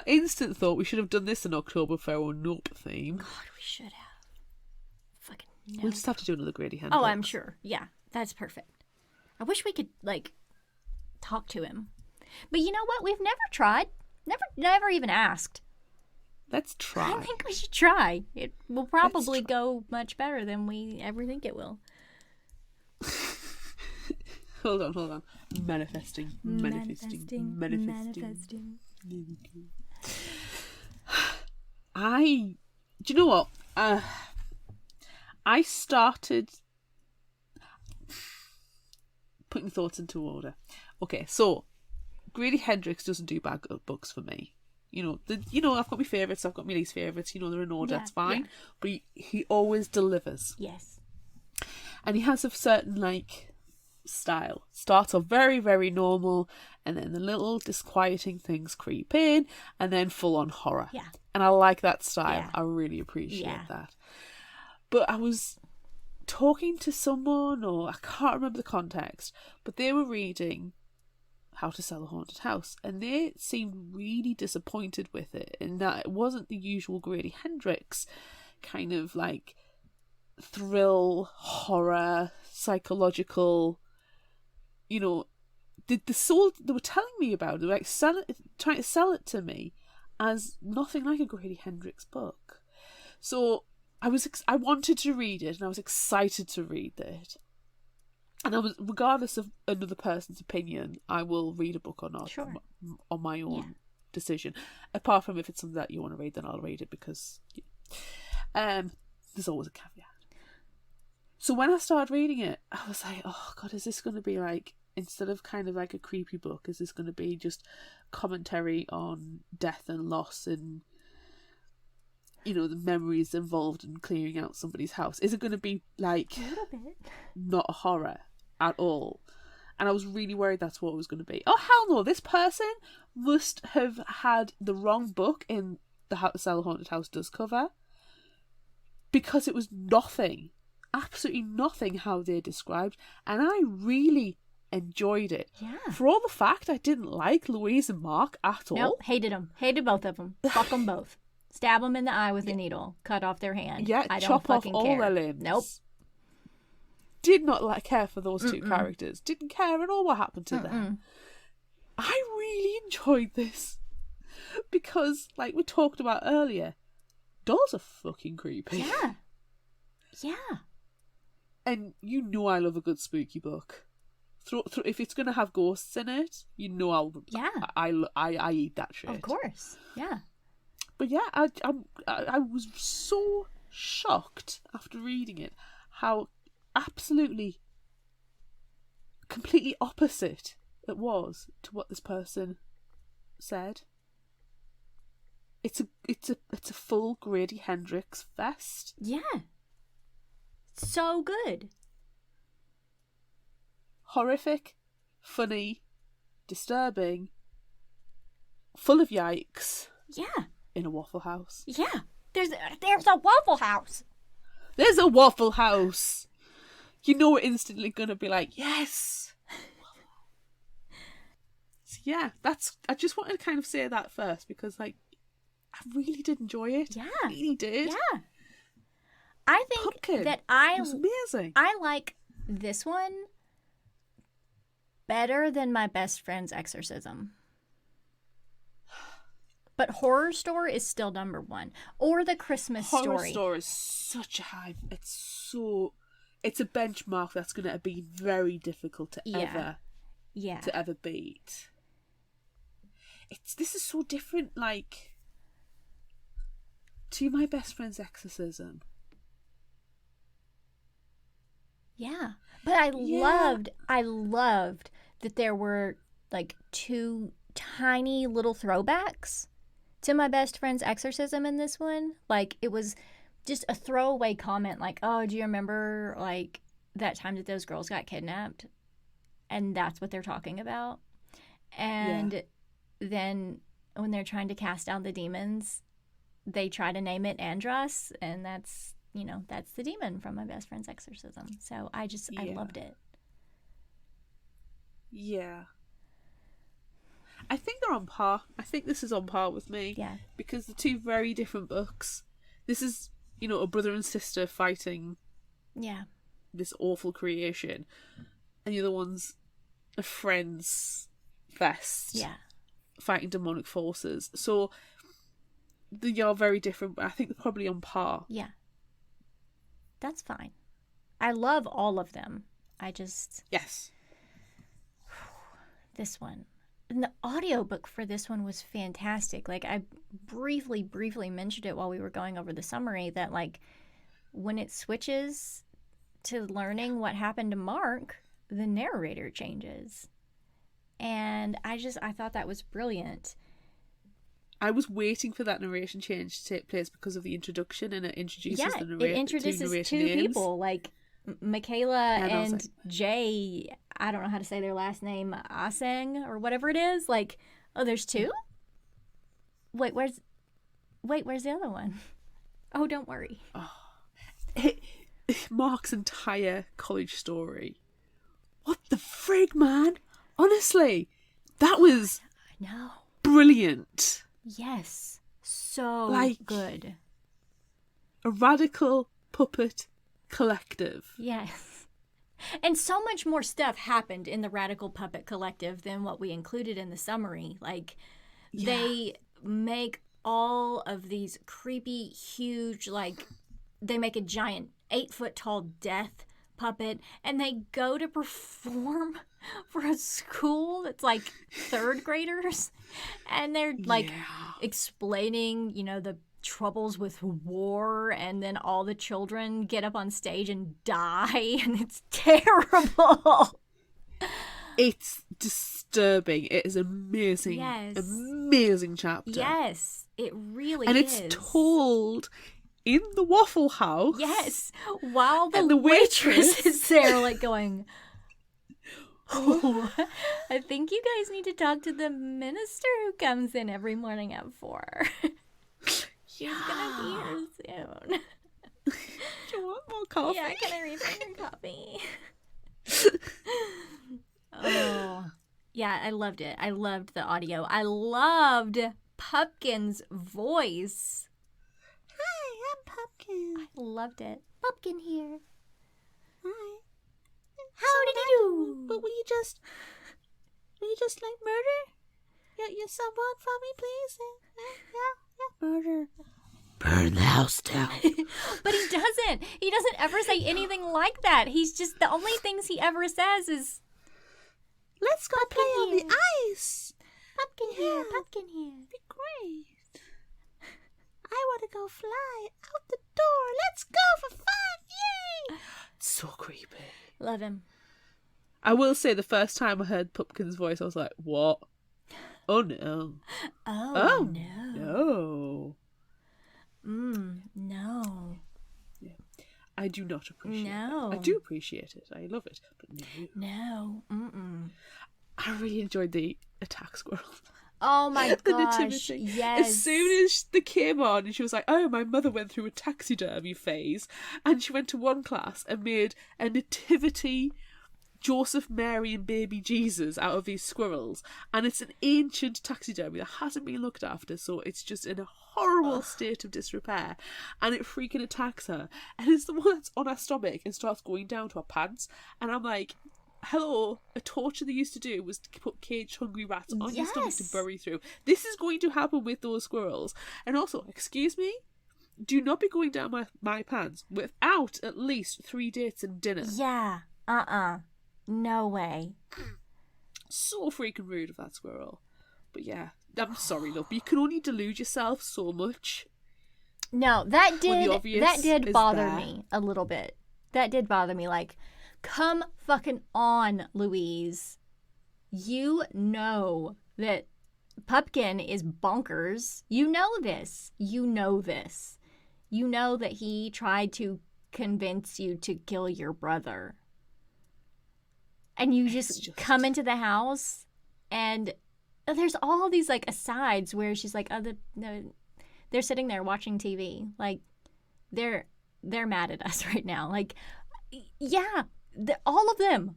Instant thought we should have done this in October for our Nope theme. God, we should have. Fucking no. We'll just have to do another Grady Hendrix. Oh, I'm sure. Yeah, that's perfect. I wish we could, talk to him. But you know what? We've never tried. Never even asked. Let's try. I think we should try. It will probably go much better than we ever think it will. Hold on. Manifesting. Do you know what? I started putting thoughts into order. Okay, so Grady Hendrix doesn't do bad books for me. I've got my favourites, I've got my least favourites, they're in order, it's fine. Yeah. But he always delivers. Yes. And he has a certain, style. Starts off very, very normal, and then the little disquieting things creep in, and then full-on horror. Yeah. And I like that style. Yeah. I really appreciate that. But I was talking to someone, or I can't remember the context, but they were reading How to Sell a Haunted House, and they seemed really disappointed with it, in that it wasn't the usual Grady Hendrix kind of thrill, horror, psychological, the soul they were telling me about, they were trying to sell it to me as nothing like a Grady Hendrix book. So I wanted to read it, and I was excited to read it. And regardless of another person's opinion, I will read a book or not. Sure. On my own decision. Apart from if it's something that you want to read, then I'll read it, because there's always a caveat. So when I started reading it, I was like, oh God, is this going to be instead of kind of a creepy book, is this going to be just commentary on death and loss and, the memories involved in clearing out somebody's house? Is it going to be a little bit, not a horror at all? And I was really worried that's what it was going to be. Oh, hell no, this person must have had the wrong book in the How to Sell a Haunted House Does cover, because it was nothing, absolutely nothing how they described, and I really enjoyed it. Yeah. For all the fact I didn't like Louise and Mark at all. Nope, hated them. Hated both of them. Fuck them both. Stab them in the eye with a needle. Cut off their hand. Yeah, I chop don't off fucking all care. their limbs. Nope. Did not care for those two characters. Didn't care at all what happened to them. I really enjoyed this. Because, like we talked about earlier, dolls are fucking creepy. Yeah. Yeah. And I love a good spooky book. if it's gonna have ghosts in it, you know I eat that shit. Of course. Yeah. But yeah, I was so shocked after reading it how absolutely completely opposite it was to what this person said. It's a full Grady Hendrix fest. Yeah. So good. Horrific, funny, disturbing, full of yikes. Yeah. In a Waffle House. Yeah. There's a Waffle House. There's a Waffle House. You know we're instantly gonna be like, yes. So yeah, I just wanted to kind of say that first because like I really did enjoy it. Yeah. I really did. Yeah. I think Pumpkin. that It was amazing. I like this one better than My Best Friend's Exorcism. But Horror Store is still number one. Or The Christmas Story. Horror Store is such a high. It's a benchmark that's going to be very difficult to ever beat. This is so different, like, to My Best Friend's Exorcism. Yeah. But I loved that there were like two tiny little throwbacks to My Best Friend's Exorcism in this one. Like, it was just a throwaway comment like, oh, do you remember like that time that those girls got kidnapped? And that's what they're talking about. And then when they're trying to cast out the demons, they try to name it Andros, and that's the demon from My Best Friend's Exorcism. So I loved it. Yeah. I think they're on par. I think this is on par with me. Yeah. Because they're two very different books. This is, a brother and sister fighting this awful creation. And the other one's a friend's fest. Yeah. Fighting demonic forces. So they are very different, but I think they're probably on par. Yeah. That's fine. I love all of them. Yes. This one. And the audiobook for this one was fantastic. Like, I briefly mentioned it while we were going over the summary that, like, when it switches to learning what happened to Mark, the narrator changes. And I thought that was brilliant. I was waiting for that narration change to take place because of the introduction, and it introduces the narrator. It introduces two people, like Michaela and Jay. I don't know how to say their last name, Aseng or whatever it is. Like, oh, there's two? Wait, where's the other one? Oh, don't worry. Mark's entire college story. What the frig, man? Honestly, that was brilliant. Yes, so good. A radical puppet collective. Yes. And so much more stuff happened in the Radical Puppet Collective than what we included in the summary. Like, they make all of these creepy, huge, like, they make a giant 8-foot-tall death puppet, and they go to perform for a school that's like third graders, and they're like explaining, the troubles with war, and then all the children get up on stage and die, and it's terrible. It's disturbing. It is amazing. Yes. Amazing chapter. Yes, it really and is. And it's told in the Waffle House. Yes, while the waitress is there, like, going, oh, I think you guys need to talk to the minister who comes in every morning at 4. She's gonna be here soon. Do you want more coffee? Yeah, can I refill your coffee? Oh, yeah, I loved it. I loved the audio. I loved Pupkin's voice. Hi, I'm Pumpkin. I loved it. Pumpkin here. Hi. How did you do? But will you just like murder? Your someone for me, please? Yeah. Murder. Burn the house down. But he doesn't. He doesn't ever say anything like that. He's just, the only things he ever says is, Let's go play on here. the ice. Pumpkin here, pumpkin here. Be great. I want to go fly out the door. Let's go for fun. Yay. So creepy. Love him. I will say the first time I heard Pupkin's voice, I was like, what? Oh no. Oh, No. No. I do not appreciate No. it. I do appreciate it. I love it. But no. No. I really enjoyed the attack squirrel. Oh my The gosh. nativity. Yes. As soon as they came on and she was like, oh, my mother went through a taxidermy phase, and she went to one class and made a nativity Joseph, Mary and baby Jesus out of these squirrels, and it's an ancient taxidermy that hasn't been looked after, so it's just in a horrible state of disrepair, and it freaking attacks her, and it's the one that's on her stomach and starts going down to her pants, and I'm like, hello, a torture they used to do was to put caged hungry rats on your stomach to Yes. bury through. This is going to happen with those squirrels. And also, excuse me, do not be going down my pants without at least 3 dates and dinner. Yeah. No way. So freaking rude of that squirrel. But yeah, I'm sorry, love, but you can only delude yourself so much. No, that When the did obvious is bother there. me a little bit. That did bother me. Like, come fucking on, Louise. You know that Pupkin is bonkers. You know this. You know this. You know that he tried to convince you to kill your brother. And you just come into the house and there's all these like asides where she's like, oh, they're sitting there watching TV. Like, they're mad at us right now. Like, yeah, all of them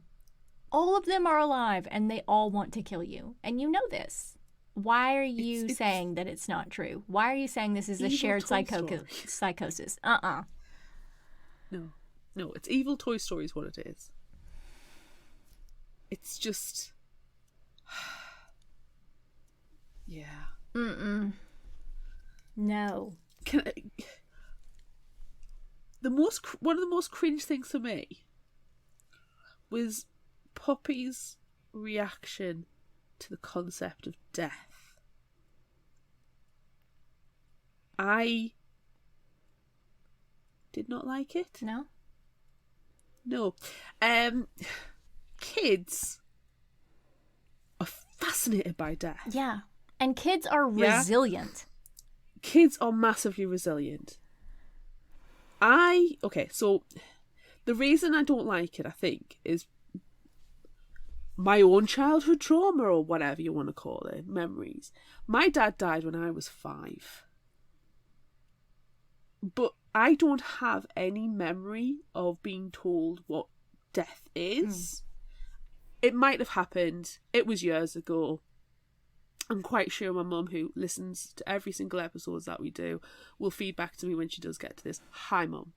are alive and they all want to kill you. And you know this. Why are you saying that it's not true? Why are you saying this is a evil shared Toy Story. psychosis? No, it's evil Toy Story is what it is. It's just... yeah. No. One of the most cringe things for me was Poppy's reaction to the concept of death. I did not like it. No? No. Kids are fascinated by death. Yeah. And kids are Yeah? resilient. Kids are massively resilient. So the reason I don't like it, I think, is my own childhood trauma, or whatever you want to call it, memories. My dad died when I was 5. But I don't have any memory of being told what death is. It might have happened. It was years ago. I'm quite sure my mum, who listens to every single episode that we do, will feed back to me when she does get to this. Hi, Mum.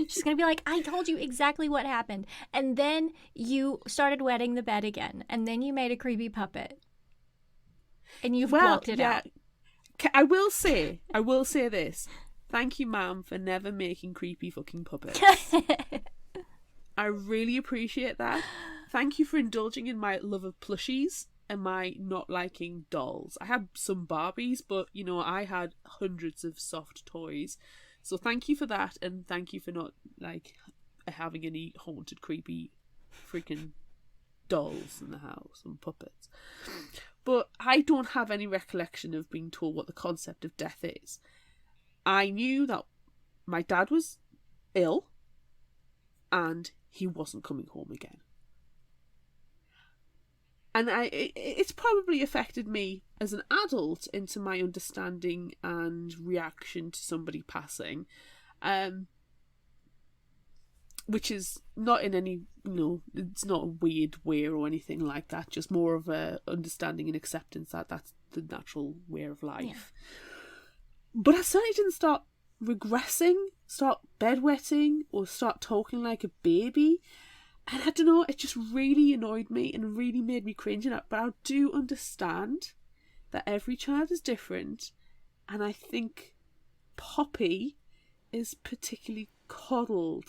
She's going to be like, I told you exactly what happened. And then you started wetting the bed again. And then you made a creepy puppet. And you've blocked it out. I will say this. Thank you, Mum, for never making creepy fucking puppets. I really appreciate that. Thank you for indulging in my love of plushies and my not liking dolls. I had some Barbies, but, I had hundreds of soft toys. So thank you for that, and thank you for not, having any haunted, creepy, freaking dolls in the house and puppets. But I don't have any recollection of being told what the concept of death is. I knew that my dad was ill and he wasn't coming home again. And it's probably affected me as an adult into my understanding and reaction to somebody passing, which is not in any, it's not a weird way or anything like that, just more of a understanding and acceptance that that's the natural way of life. Yeah. But I certainly didn't start regressing, start bedwetting, or start talking like a baby. And I don't know, it just really annoyed me and really made me cringe. But I do understand that every child is different. And I think Poppy is particularly coddled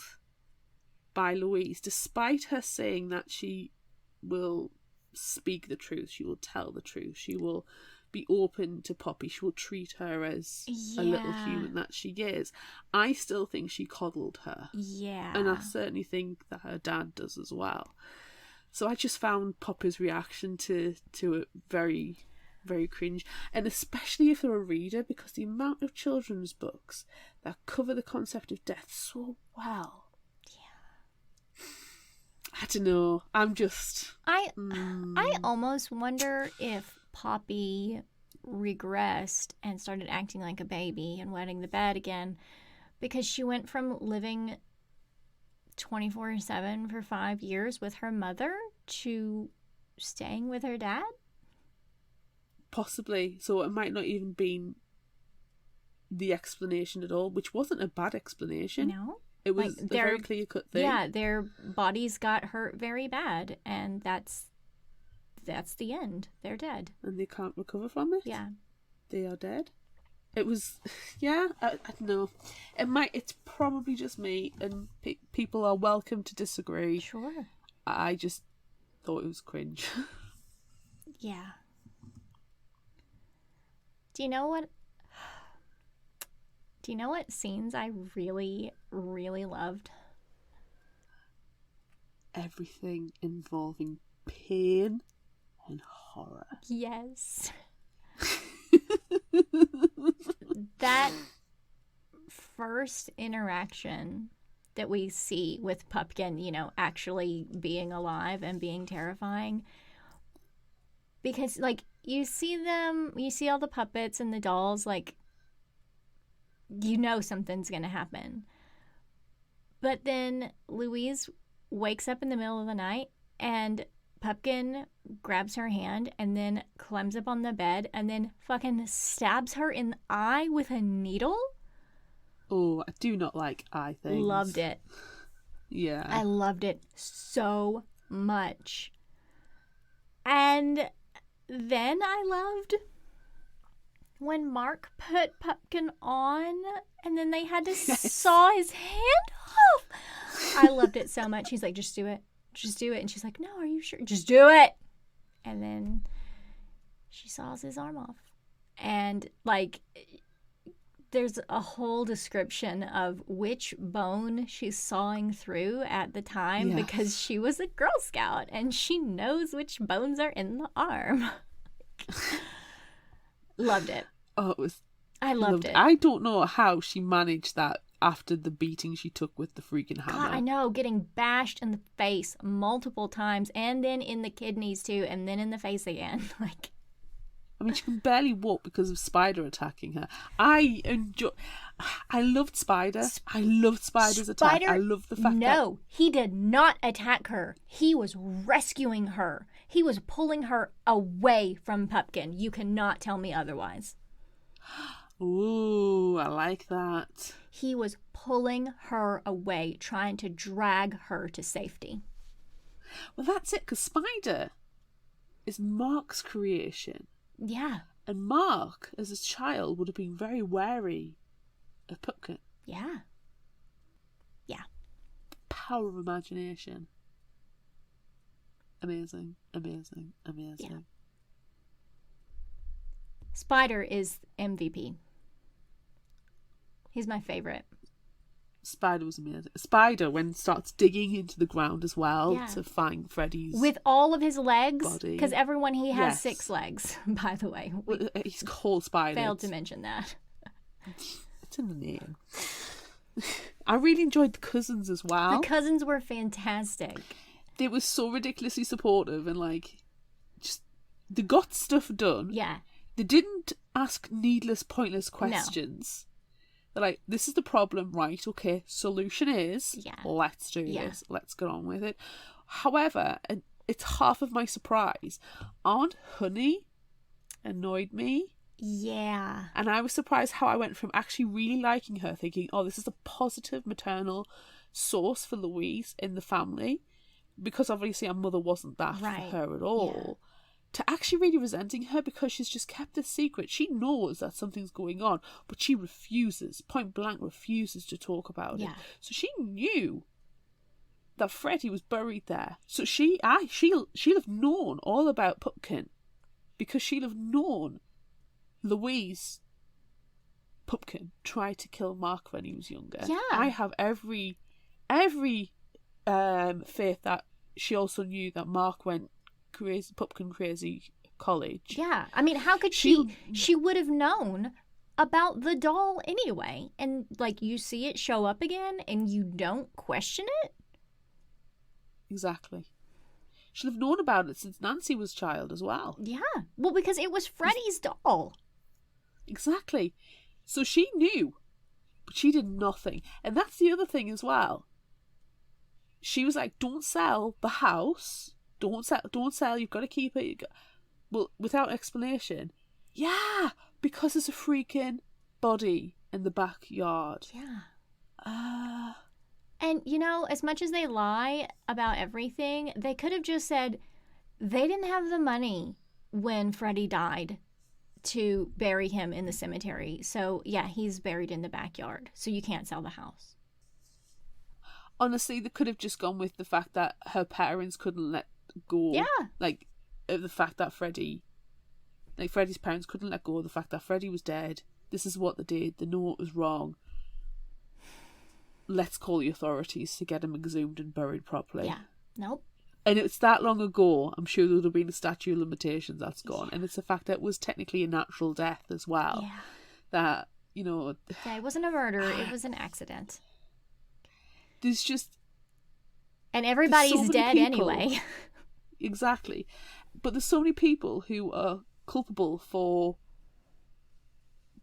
by Louise, despite her saying that she will speak the truth. She will tell the truth. She will be open to Poppy. She will treat her as a little human that she is. I still think she coddled her. Yeah. And I certainly think that her dad does as well. So I just found Poppy's reaction to it very, very cringe. And especially if they're a reader, because the amount of children's books that cover the concept of death so well. Yeah. I don't know. I'm just... I almost wonder if Poppy regressed and started acting like a baby and wetting the bed again, because she went from living 24/7 for 5 years with her mother to staying with her dad. Possibly. So it might not even been the explanation at all, which wasn't a bad explanation. No. It was a very clear-cut thing. Yeah, their bodies got hurt very bad, and that's the end. They're dead. And they can't recover from it? Yeah. They are dead. It was, yeah, I don't know. It's probably just me, and people are welcome to disagree. Sure. I just thought it was cringe. Yeah. Do you know what scenes I really, really loved? Everything involving pain and horror. Yes. That first interaction that we see with Pupkin, actually being alive and being terrifying. Because, you see all the puppets and the dolls, something's going to happen. But then Louise wakes up in the middle of the night and Pupkin grabs her hand and then climbs up on the bed and then fucking stabs her in the eye with a needle. Oh, I do not like eye things. Loved it. Yeah. I loved it so much. And then I loved when Mark put Pupkin on and then they had to saw his hand off. I loved it so much. He's like, just do it. Just do it. And she's like, no, are you sure? Just do it. And then she saws his arm off. And, there's a whole description of which bone she's sawing through at the time because she was a Girl Scout and she knows which bones are in the arm. Loved it. Oh, I loved it. I don't know how she managed that after the beating she took with the freaking hammer. God, I know, getting bashed in the face multiple times and then in the kidneys too and then in the face again. I mean, she can barely walk because of Spider attacking her. I loved Spider. I loved Spider's attack. I love the fact that... No, he did not attack her. He was rescuing her. He was pulling her away from Pupkin. You cannot tell me otherwise. Ooh, I like that. He was pulling her away, trying to drag her to safety. Well, that's it, because Spider is Mark's creation. Yeah. And Mark, as a child, would have been very wary of Pupkin. Yeah. Yeah. Power of imagination. Amazing, amazing, amazing. Yeah. Spider is MVP. He's my favorite. Spider was amazing. Spider, when starts digging into the ground as well to find Freddy's with all of his legs, body. Because everyone he has 6 legs. By the way, he's called Spider. Failed to mention that. It's in the name. I really enjoyed the cousins as well. The cousins were fantastic. They were so ridiculously supportive and just they got stuff done. Yeah. They didn't ask needless, pointless questions. No. They're like, this is the problem, right? Okay, solution is, let's do this. Let's get on with it. However, and it's half of my surprise, Aunt Honey annoyed me. Yeah. And I was surprised how I went from actually really liking her, thinking, oh, this is a positive maternal source for Louise in the family, because obviously our mother wasn't that for her at all. Yeah. To actually really resenting her because she's just kept this secret. She knows that something's going on, but she refuses, point blank refuses to talk about it. So she knew that Freddie was buried there. So she'll have known all about Pupkin because she'll have known Louise Pupkin tried to kill Mark when he was younger. Yeah. I have every faith that she also knew that Mark went crazy, Pupkin crazy college. Yeah. I mean, how could she would have known about the doll anyway. And like you see it show up again and you don't question it? Exactly. She'll have known about it since Nancy was a child as well. Yeah. Well, because it was Freddie's doll. Exactly. So she knew, but she did nothing. And that's the other thing as well. She was like, don't sell the house. Don't sell. You've got to keep it. Well, without explanation. Yeah, because there's a freaking body in the backyard. Yeah. And, you know, as much as they lie about everything, they could have just said they didn't have the money when Freddie died to bury him in the cemetery. So, yeah, he's buried in the backyard. So you can't sell the house. Honestly, they could have just gone with the fact that her parents couldn't let go. Yeah. Like, of the fact that Freddie's parents couldn't let go of the fact that Freddie was dead. This is what they did. They know it was wrong. Let's call the authorities to get him exhumed and buried properly. Yeah. Nope. And it's that long ago, I'm sure there would have been a statute of limitations that's gone. Yeah. And it's the fact that it was technically a natural death as well. Yeah. That, you know... Yeah, it wasn't a murder. It was an accident. There's just... And everybody's so dead people, anyway. Exactly. But there's so many people who are culpable for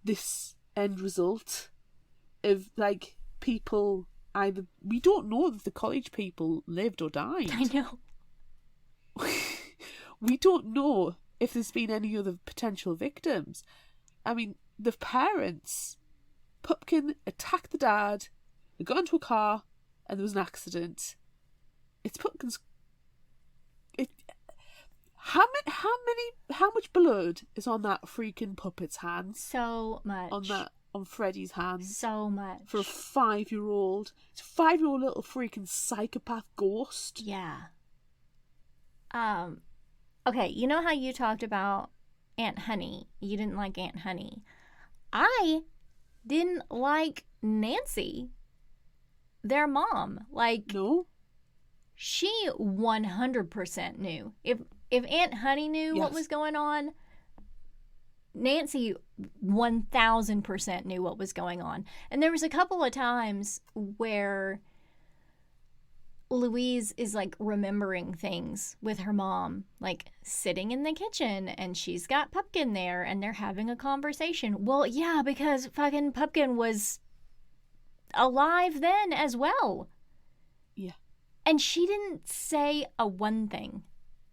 this end result of, like, people either... We don't know if the college people lived or died. I know. We don't know if there's been any other potential victims. I mean, the parents... Pupkin attacked the dad, they got into a car, and there was an accident. It's Pupkin's... How much blood is on that freaking puppet's hands? So much. On Freddie's hands. So much. For a 5-year-old. It's a 5-year-old little freaking psychopath ghost. Yeah. Okay, you know how you talked about Aunt Honey? You didn't like Aunt Honey. I didn't like Nancy, their mom. Like, no? She 100% knew. If Aunt Honey knew what was going on, Nancy 1000% knew what was going on. And there was a couple of times where Louise is like remembering things with her mom, like sitting in the kitchen and she's got Pupkin there and they're having a conversation. Well, yeah, because fucking Pupkin was alive then as well. Yeah. And she didn't say a one thing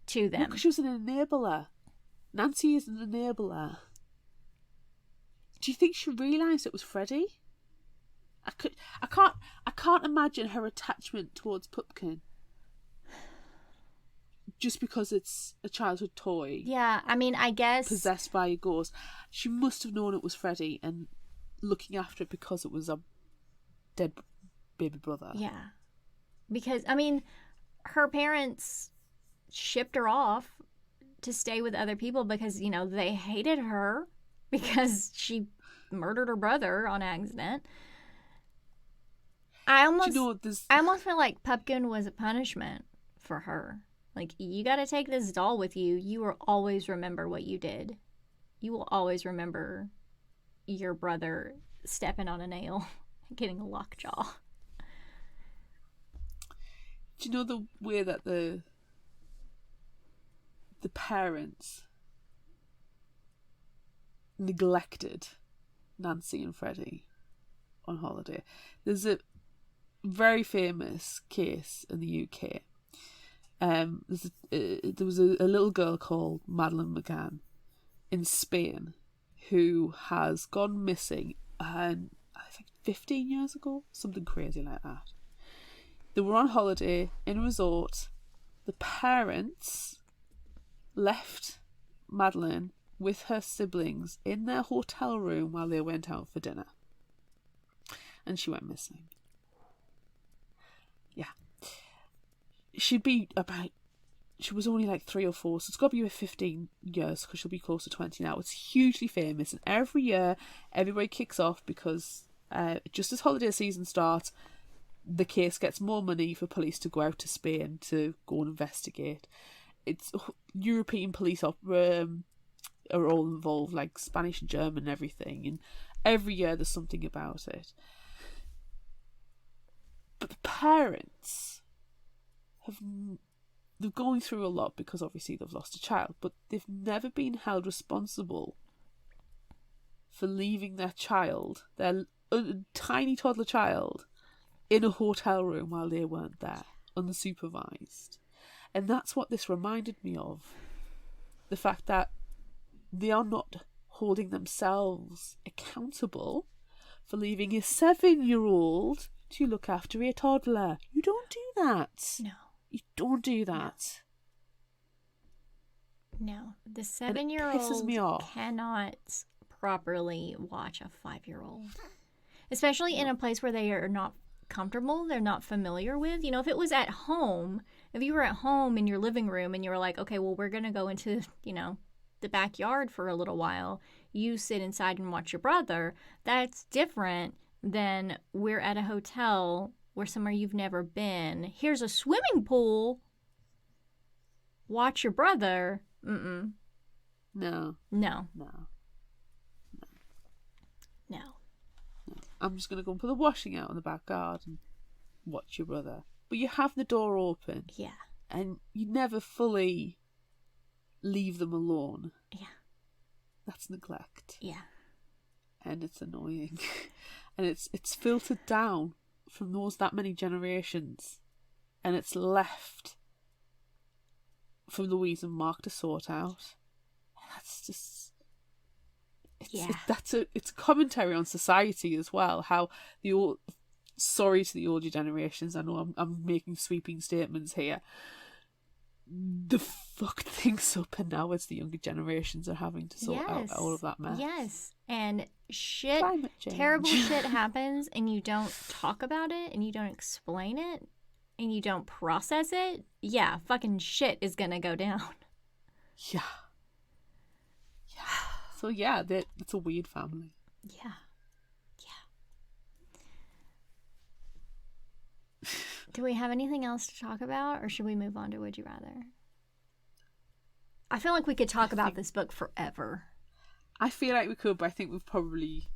to them. Because she was an enabler. Nancy is an enabler. Do you think she realised it was Freddie? I can't imagine her attachment towards Pupkin. Just because it's a childhood toy. Yeah, I mean, I guess possessed by a ghost. She must have known it was Freddie and looking after it because it was a dead baby brother. Yeah. Because, I mean, her parents shipped her off to stay with other people because, you know, they hated her because she murdered her brother on accident. I almost feel like Pupkin was a punishment for her. Like, you got to take this doll with you. You will always remember what you did. You will always remember your brother stepping on a nail and getting a lockjaw. Do you know the way that the parents neglected Nancy and Freddie on holiday? There's a very famous case in the UK. There was a little girl called Madeleine McGann in Spain who has gone missing, I think 15 years ago, something crazy like that. They were on holiday in a resort. The parents left Madeleine with her siblings in their hotel room while they went out for dinner. And she went missing. Yeah. she was only like 3 or 4, so it's got to be about 15 years because she'll be close to 20 now. It's hugely famous, and every year everybody kicks off because just as holiday season starts, the case gets more money for police to go out to Spain to go and investigate. It's European police are all involved, like Spanish and German and everything, and every year there's something about it. But the parents they're going through a lot because obviously they've lost a child, but they've never been held responsible for leaving their child, their tiny toddler child, in a hotel room while they weren't there, unsupervised. And that's what this reminded me of. The fact that they are not holding themselves accountable for leaving a 7-year-old to look after a toddler. You don't do that. No. You don't do that. No. The pisses me 7-year-old off. cannot properly watch a 5-year-old. Especially in a place where they are not comfortable, they're not familiar with. You know, if it was at home, if you were at home in your living room and you were like, okay, well, we're going to go into, you know, the backyard for a little while. You sit inside and watch your brother. That's different than we're at a hotel or somewhere you've never been. Here's a swimming pool. Watch your brother. Mm-mm. No. No. No. No. I'm just going to go and put the washing out in the back garden. Watch your brother. But you have the door open. Yeah. And you never fully leave them alone. Yeah. That's neglect. Yeah. And it's annoying. And it's filtered down from that many generations. And it's left for Louise and Mark to sort out. That's just... It's a commentary on society as well. How sorry to the older generations. I know I'm making sweeping statements here. The fucked things up, and now it's the younger generations are having to sort out all of that mess. Yes, and shit, Climate change. terrible shit happens, and you don't talk about it, and you don't explain it, and you don't process it. Yeah, fucking shit is gonna go down. Yeah. So yeah, it's a weird family. Yeah. Do we have anything else to talk about, or should we move on to Would You Rather? I feel like we could talk about this book forever. I feel like we could, but I think we've probably...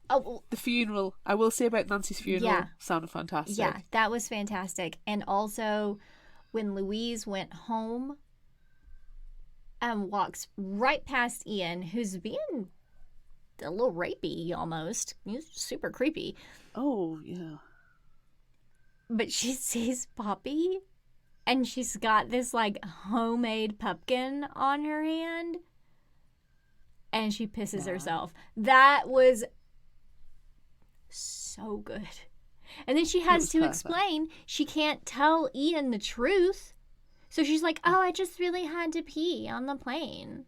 Oh, the funeral. I will say about Nancy's funeral sounded fantastic. Yeah, that was fantastic. And also, when Louise went home and walks right past Ian, who's being a little rapey almost. He's super creepy. Oh, yeah. But she sees Poppy, and she's got this, like, homemade pumpkin on her hand, and she pisses herself. That was so good. And then she has to explain she can't tell Ian the truth. So she's like, oh, I just really had to pee on the plane.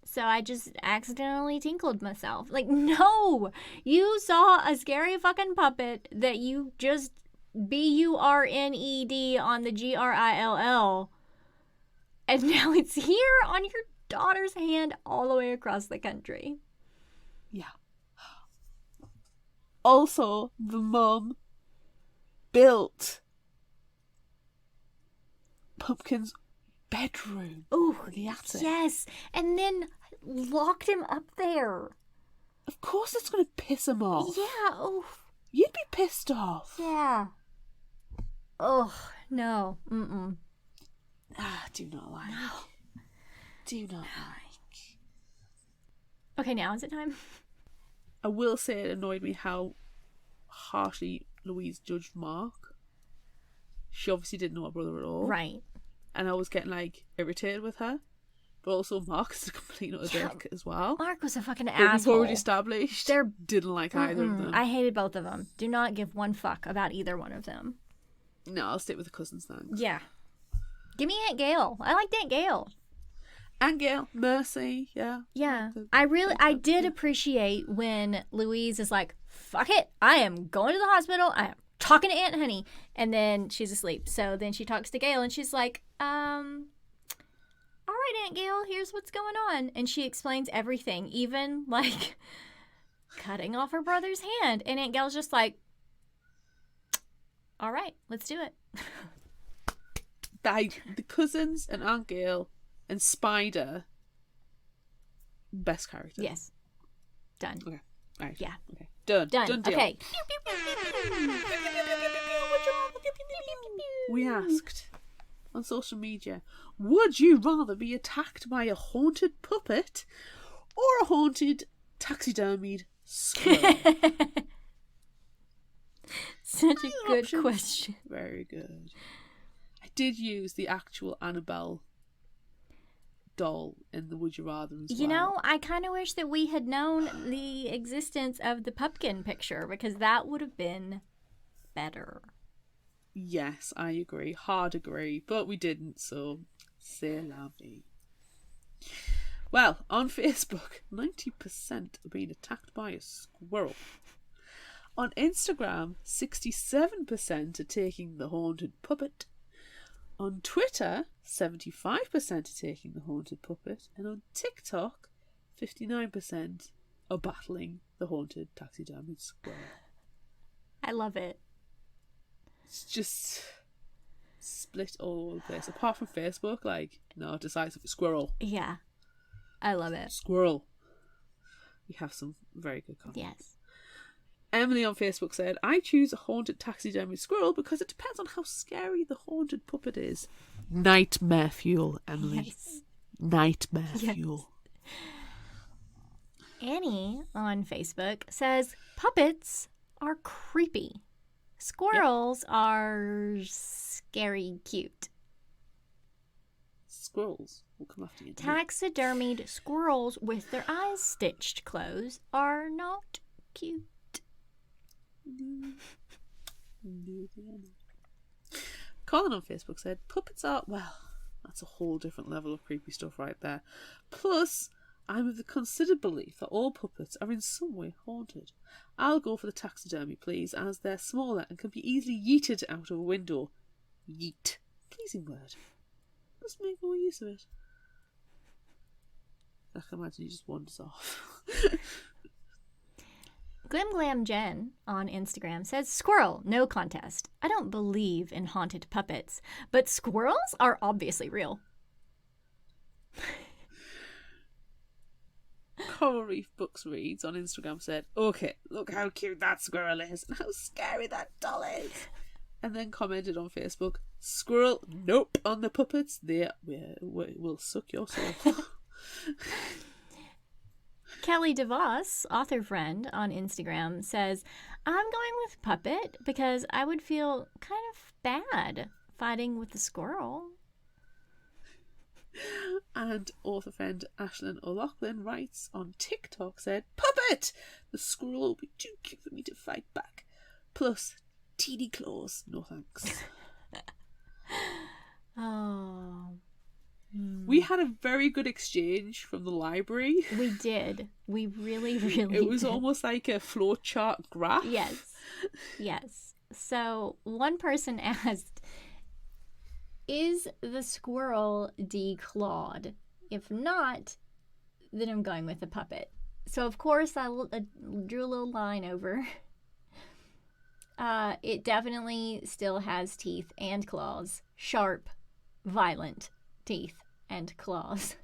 So I just accidentally tinkled myself. Like, no! You saw a scary fucking puppet that you just BURNED on the GRILL. And now it's here on your daughter's hand all the way across the country. Yeah. Also, the mum built Pumpkin's bedroom. Oh, the attic. Yes. And then locked him up there. Of course it's going to piss him off. Yeah. Oh. You'd be pissed off. Yeah. Oh, no. Mm-mm. Do not like. No. Do not like. Okay, now is it time? I will say it annoyed me how harshly Louise judged Mark. She obviously didn't know her brother at all. Right. And I was getting, like, irritated with her. But also Mark is a complete utter dick as well. Mark was a fucking But asshole. we've already established didn't like either of them. I hated both of them. Do not give one fuck about either one of them. No, I'll stick with the cousins, thanks. Yeah. Give me Aunt Gail. I liked Aunt Gail. Aunt Gail, Mercy, yeah. Yeah. I did appreciate when Louise is like, fuck it, I am going to the hospital. I am talking to Aunt Honey. And then she's asleep. So then she talks to Gail and she's like, all right, Aunt Gail, here's what's going on. And she explains everything, even like cutting off her brother's hand. And Aunt Gail's just like, all right, let's do it. The cousins and Aunt Gail and Spider, best character. Yes. Done. Okay. Right. Yeah. Okay. Done. Done deal. Okay. We asked on social media, would you rather be attacked by a haunted puppet or a haunted taxidermied squirrel? Such a good Options. question. Very good. I did use the actual Annabelle doll in the Would You Rather as well. You know, I kind of wish that we had known the existence of the pumpkin picture because that would have been better. Yes, I agree. Hard agree. But we didn't, so c'est la vie. Well, on Facebook, 90% are being attacked by a squirrel. On Instagram, 67% are taking the haunted puppet. On Twitter, 75% are taking the haunted puppet. And on TikTok, 59% are battling the haunted taxidermied squirrel. I love it. It's just split all over the place. Apart from Facebook, like, no, decisive squirrel. Yeah. I love it. Squirrel. We have some very good comments. Yes. Emily on Facebook said, I choose a haunted taxidermy squirrel because it depends on how scary the haunted puppet is. Nightmare fuel, Emily. Yes. Nightmare Yes. fuel. Annie on Facebook says puppets are creepy. Squirrels are scary cute. Squirrels will come after you. Taxidermied squirrels with their eyes stitched closed are not cute. Colin on Facebook said, puppets are, well, that's a whole different level of creepy stuff right there. Plus, I'm of the considered belief that all puppets are in some way haunted. I'll go for the taxidermy, please, as they're smaller and can be easily yeeted out of a window. Yeet. Pleasing word. Let's make more use of it. I can imagine he just wanders off. Glim Glam Jen on Instagram says, squirrel, no contest. I don't believe in haunted puppets, but squirrels are obviously real. Coral Reef Books Reads on Instagram said, okay, look how cute that squirrel is and how scary that doll is. And then commented on Facebook, squirrel, nope, on the puppets, they will suck your soul. Kelly DeVos, author friend on Instagram, says, I'm going with puppet because I would feel kind of bad fighting with the squirrel. And author friend Ashlyn O'Loughlin writes on TikTok, said, puppet! The squirrel will be too cute for me to fight back. Plus, teeny claws, no thanks. Oh. We had a very good exchange from the library. We did. We really, really It was did. almost like a flowchart graph. Yes. Yes. So one person asked, is the squirrel declawed? If not, then I'm going with the puppet. So of course I drew a little line over. It definitely still has teeth and claws. Sharp, violent teeth and claws.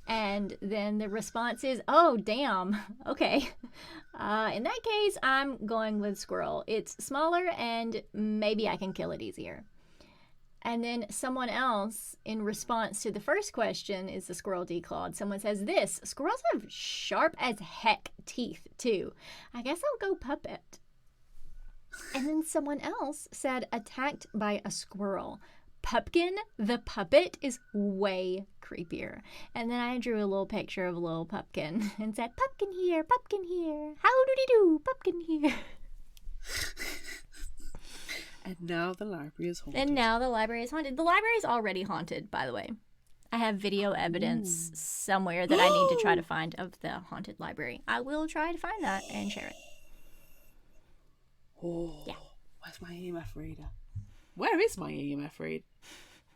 And then the response is, oh, damn. Okay. In that case, I'm going with squirrel. It's smaller and maybe I can kill it easier. And then someone else, in response to the first question, is the squirrel declawed? Someone says this, squirrels have sharp as heck teeth, too. I guess I'll go puppet. And then someone else said attacked by a squirrel. Pupkin, the puppet, is way creepier. And then I drew a little picture of a little pumpkin and said, pumpkin here, how do they do, pumpkin here. And now the library is haunted. And now the library is haunted. The library is already haunted, by the way. I have video evidence somewhere that I need to try to find of the haunted library. I will try to find that and share it. Oh, Yeah. Where's my EMF reader? Where is my EMF reader?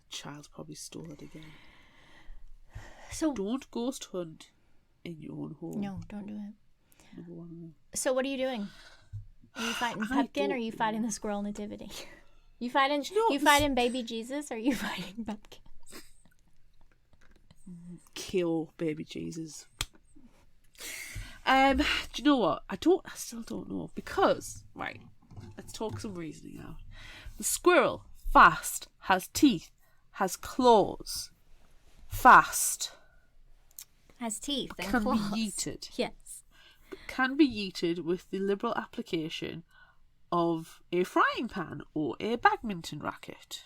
Child's probably stole it again. So Don't ghost hunt in your own home. no, don't do it. Number one rule. So what are you doing? Are you fighting I Pumpkin or are don't you fighting know. the squirrel nativity? You fighting Do you know you what? fighting baby Jesus or are you fighting Pumpkin? Kill baby Jesus. Do you know what? I still don't know. Because, right, let's talk some reasoning out. The squirrel, fast, has teeth, has claws. Fast. Has teeth and Can claws. be yeeted. Yes. Can be yeeted with the liberal application of a frying pan or a badminton racket.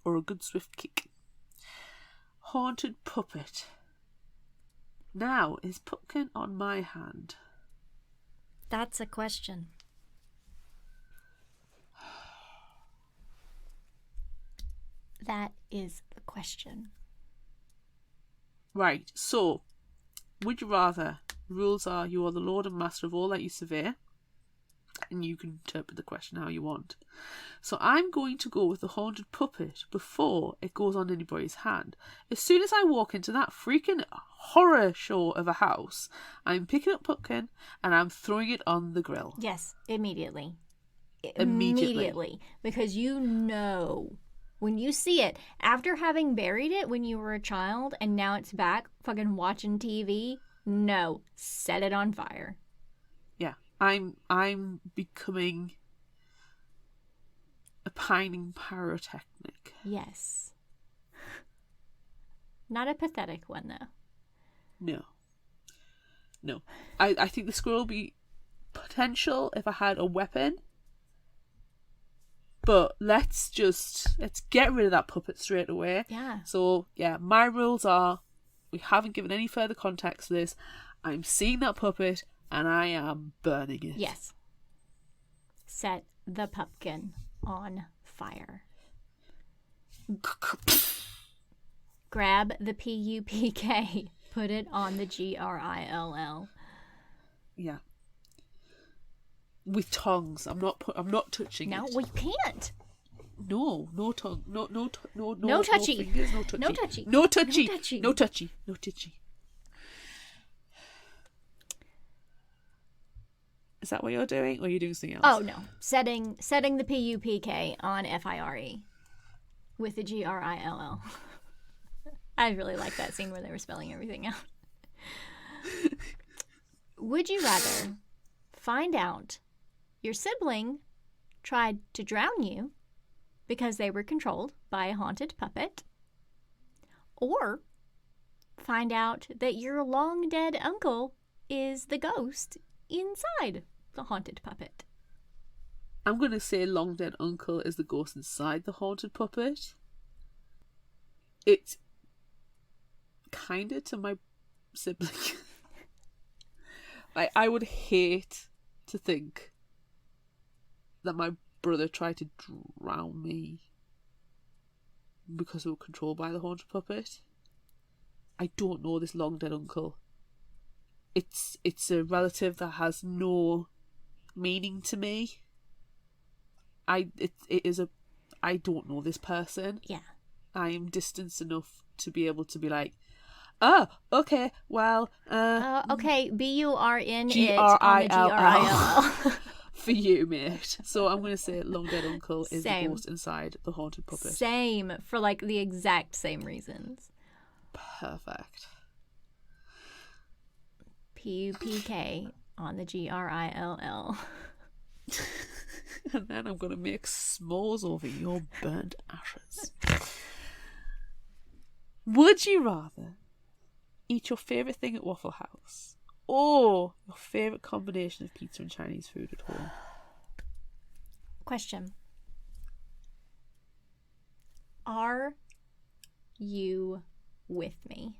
Or a good swift kick. Haunted puppet. Now, is Pumpkin on my hand? That's a question. That is the question. Right, so, would you rather? Rules are you are the lord and master of all that you survey, and you can interpret the question how you want. So I'm going to go with the haunted puppet before it goes on anybody's hand. As soon as I walk into that freaking horror show of a house, I'm picking up Pumpkin and I'm throwing it on the grill. Yes, immediately. Immediately. Because you know when you see it, after having buried it when you were a child and now it's back fucking watching TV, no, set it on fire. Yeah, I'm becoming a pining pyrotechnic. Yes. Not a pathetic one, though. No. I think the squirrel would be potential if I had a weapon. But let's get rid of that puppet straight away. Yeah. So, yeah, my rules are, we haven't given any further context to this. I'm seeing that puppet and I am burning it. Yes. Set the pumpkin on fire. Grab the PUPK. Put it on the GRILL. Yeah. With tongs. I'm not touching No, it. we can't. No tongue. No touchy. No fingers, no touchy. No touchy. No touchy. No touchy. No touchy. No touchy. Is that what you're doing, or are you doing something else? Oh no. Setting the PUPK on FIRE with the GRILL. I really like that scene where they were spelling everything out. Would you rather find out your sibling tried to drown you because they were controlled by a haunted puppet, or find out that your long dead uncle is the ghost inside the haunted puppet? I'm going to say long dead uncle is the ghost inside the haunted puppet. It's kinda to my sibling. Like, I would hate to think that my brother tried to drown me because we were controlled by the haunted puppet. I don't know this long dead uncle. It's a relative that has no meaning to me. I don't know this person. Yeah. I am distanced enough to be able to be like, oh, okay, well, Okay, BURN it GRILL. on the GRILL. For you, mate. So I'm going to say long dead uncle is the Same. ghost inside the haunted puppet. Same, for like the exact same reasons. Perfect. PUPK on the GRILL. And then I'm going to make s'mores over your burnt ashes. Would you rather eat your favourite thing at Waffle House or your favourite combination of pizza and Chinese food at home? Question. Are you with me?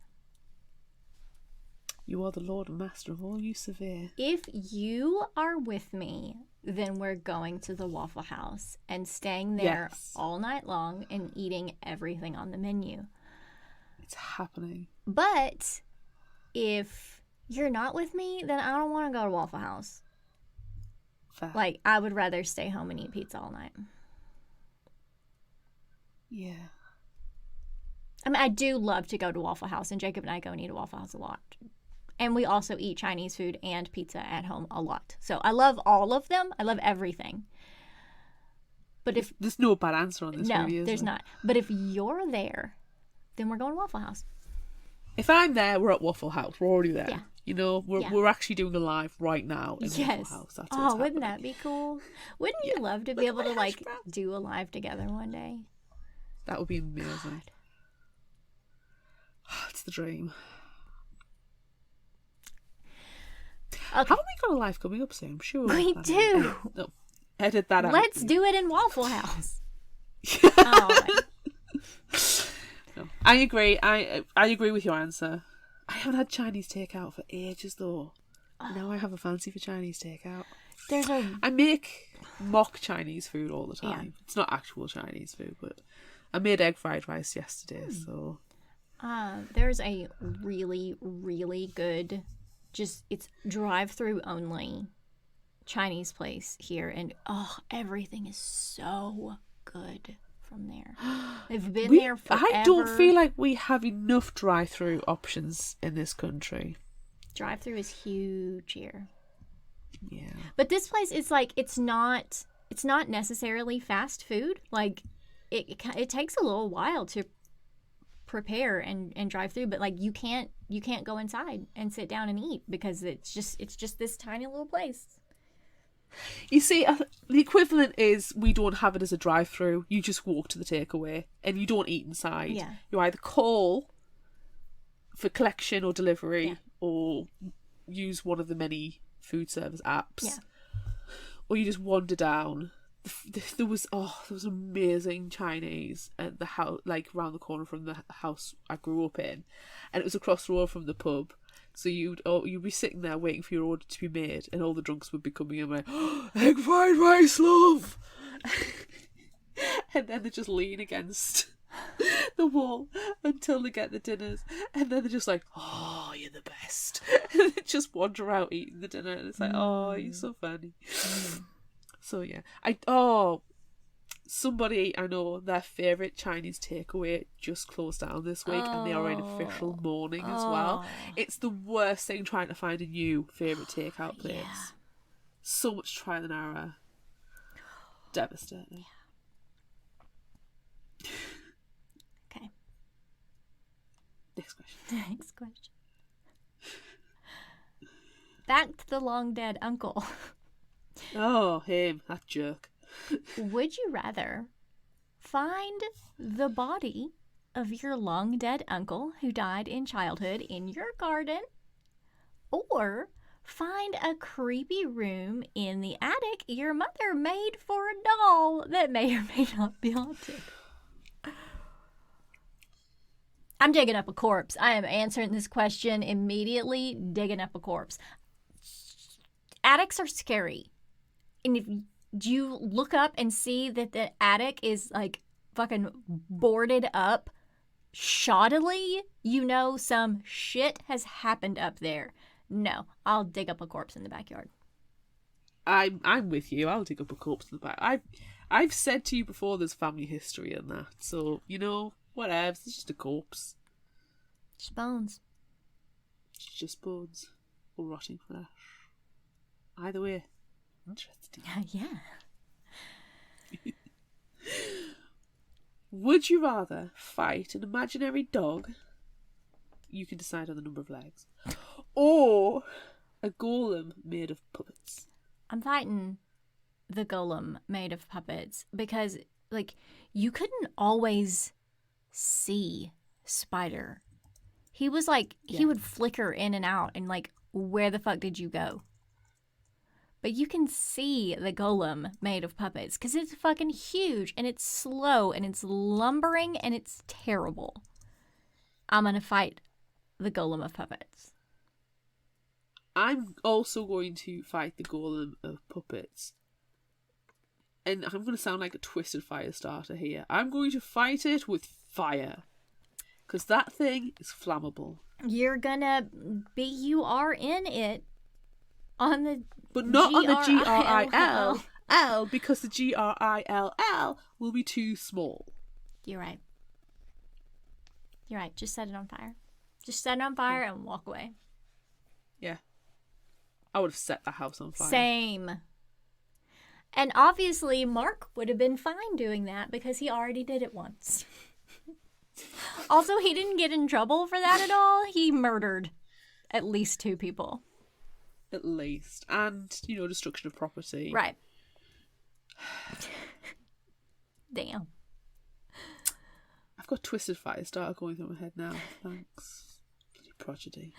You are the lord and master of all you survey. If you are with me, then we're going to the Waffle House and staying there Yes. all night long and eating everything on the menu. It's happening. But if you're not with me, then I don't want to go to Waffle House. Fair. Like, I would rather stay home and eat pizza all night. Yeah. I mean, I do love to go to Waffle House, and Jacob and I go and eat at Waffle House a lot. And we also eat Chinese food and pizza at home a lot. So I love all of them. I love everything. But if there's no bad answer on this, no, really, is there's there? not. But if you're there, then we're going to Waffle House. If I'm there, we're at Waffle House. We're already there. Yeah. You know, we're actually doing a live right now in Yes. Waffle House. That's Oh, what's wouldn't happening. that be cool? Wouldn't you love to be able to like do a live together one day? That would be amazing. It's the dream. Okay. Haven't we got a live coming up soon? I'm sure We do. No, edit that out. Let's do it in Waffle House. Oh, No, I agree. I agree with your answer. I haven't had Chinese takeout for ages though. Now I have a fancy for Chinese takeout. there's a I make mock Chinese food all the time. Yeah. It's not actual Chinese food, but I made egg fried rice yesterday, so there's a really, really good, just it's drive-through only Chinese place here, and everything is so good from there. They've been there forever. I don't feel like we have enough drive-through options in this country. Drive-through is huge here. Yeah. But this place is like it's not necessarily fast food. Like it takes a little while to prepare and drive through, but like you can't go inside and sit down and eat because it's just this tiny little place. You see, the equivalent is we don't have it as a drive-through. You just walk to the takeaway and you don't eat inside. Yeah. You either call for collection or delivery, Yeah. or use one of the many food service apps. Yeah. Or you just wander down. There was amazing Chinese at the house, like around the corner from the house I grew up in, and it was across the road from the pub. So you'd be sitting there waiting for your order to be made, and all the drunks would be coming in like, egg fried rice, love, and then they just lean against the wall until they get the dinners, and then they're just like, oh, you're the best, and they just wander out eating the dinner, and it's like, oh, you're so funny. So yeah, somebody I know, their favourite Chinese takeaway just closed down this week, and they are in official mourning as well. It's the worst thing trying to find a new favourite takeout place. Yeah. So much trial and error. Devastating. Okay. Next question. Next question. Back to the long dead uncle. Oh, him, that jerk. Would you rather find the body of your long dead uncle who died in childhood in your garden, or find a creepy room in the attic your mother made for a doll that may or may not be haunted? I'm digging up a corpse. I am answering this question immediately, digging up a corpse. Attics are scary. And if you look up and see that the attic is like fucking boarded up shoddily, you know some shit has happened up there. No, I'll dig up a corpse in the backyard. I'm with you. I'll dig up a corpse in the back. I've said to you before there's family history in that, so you know, whatever. It's just a corpse. Just bones. It's just bones or rotting flesh. Either way, interesting. Yeah. Would you rather fight an imaginary dog? You can decide on the number of legs, or a golem made of puppets. I'm fighting the golem made of puppets because, like, you couldn't always see Spider. He was like, he would flicker in and out, and like, where the fuck did you go? But you can see the golem made of puppets because it's fucking huge and it's slow and it's lumbering and it's terrible. I'm going to fight the golem of puppets. I'm also going to fight the golem of puppets. And I'm going to sound like a twisted fire starter here. I'm going to fight it with fire. Because that thing is flammable. You're going to be, you are in it On the But not on the G-R-I-L-L. G-R-I-L-L, because the G-R-I-L-L will be too small. You're right. You're right. Just set it on fire. Just set it on fire and walk away. Yeah. I would have set the house on fire. Same. And obviously, Mark would have been fine doing that because he already did it once. Also, he didn't get in trouble for that at all. He murdered at least 2 people. At least. And, destruction of property. Right. Damn. I've got Twisted Firestarter going through my head now. Thanks. Bloody prodigy.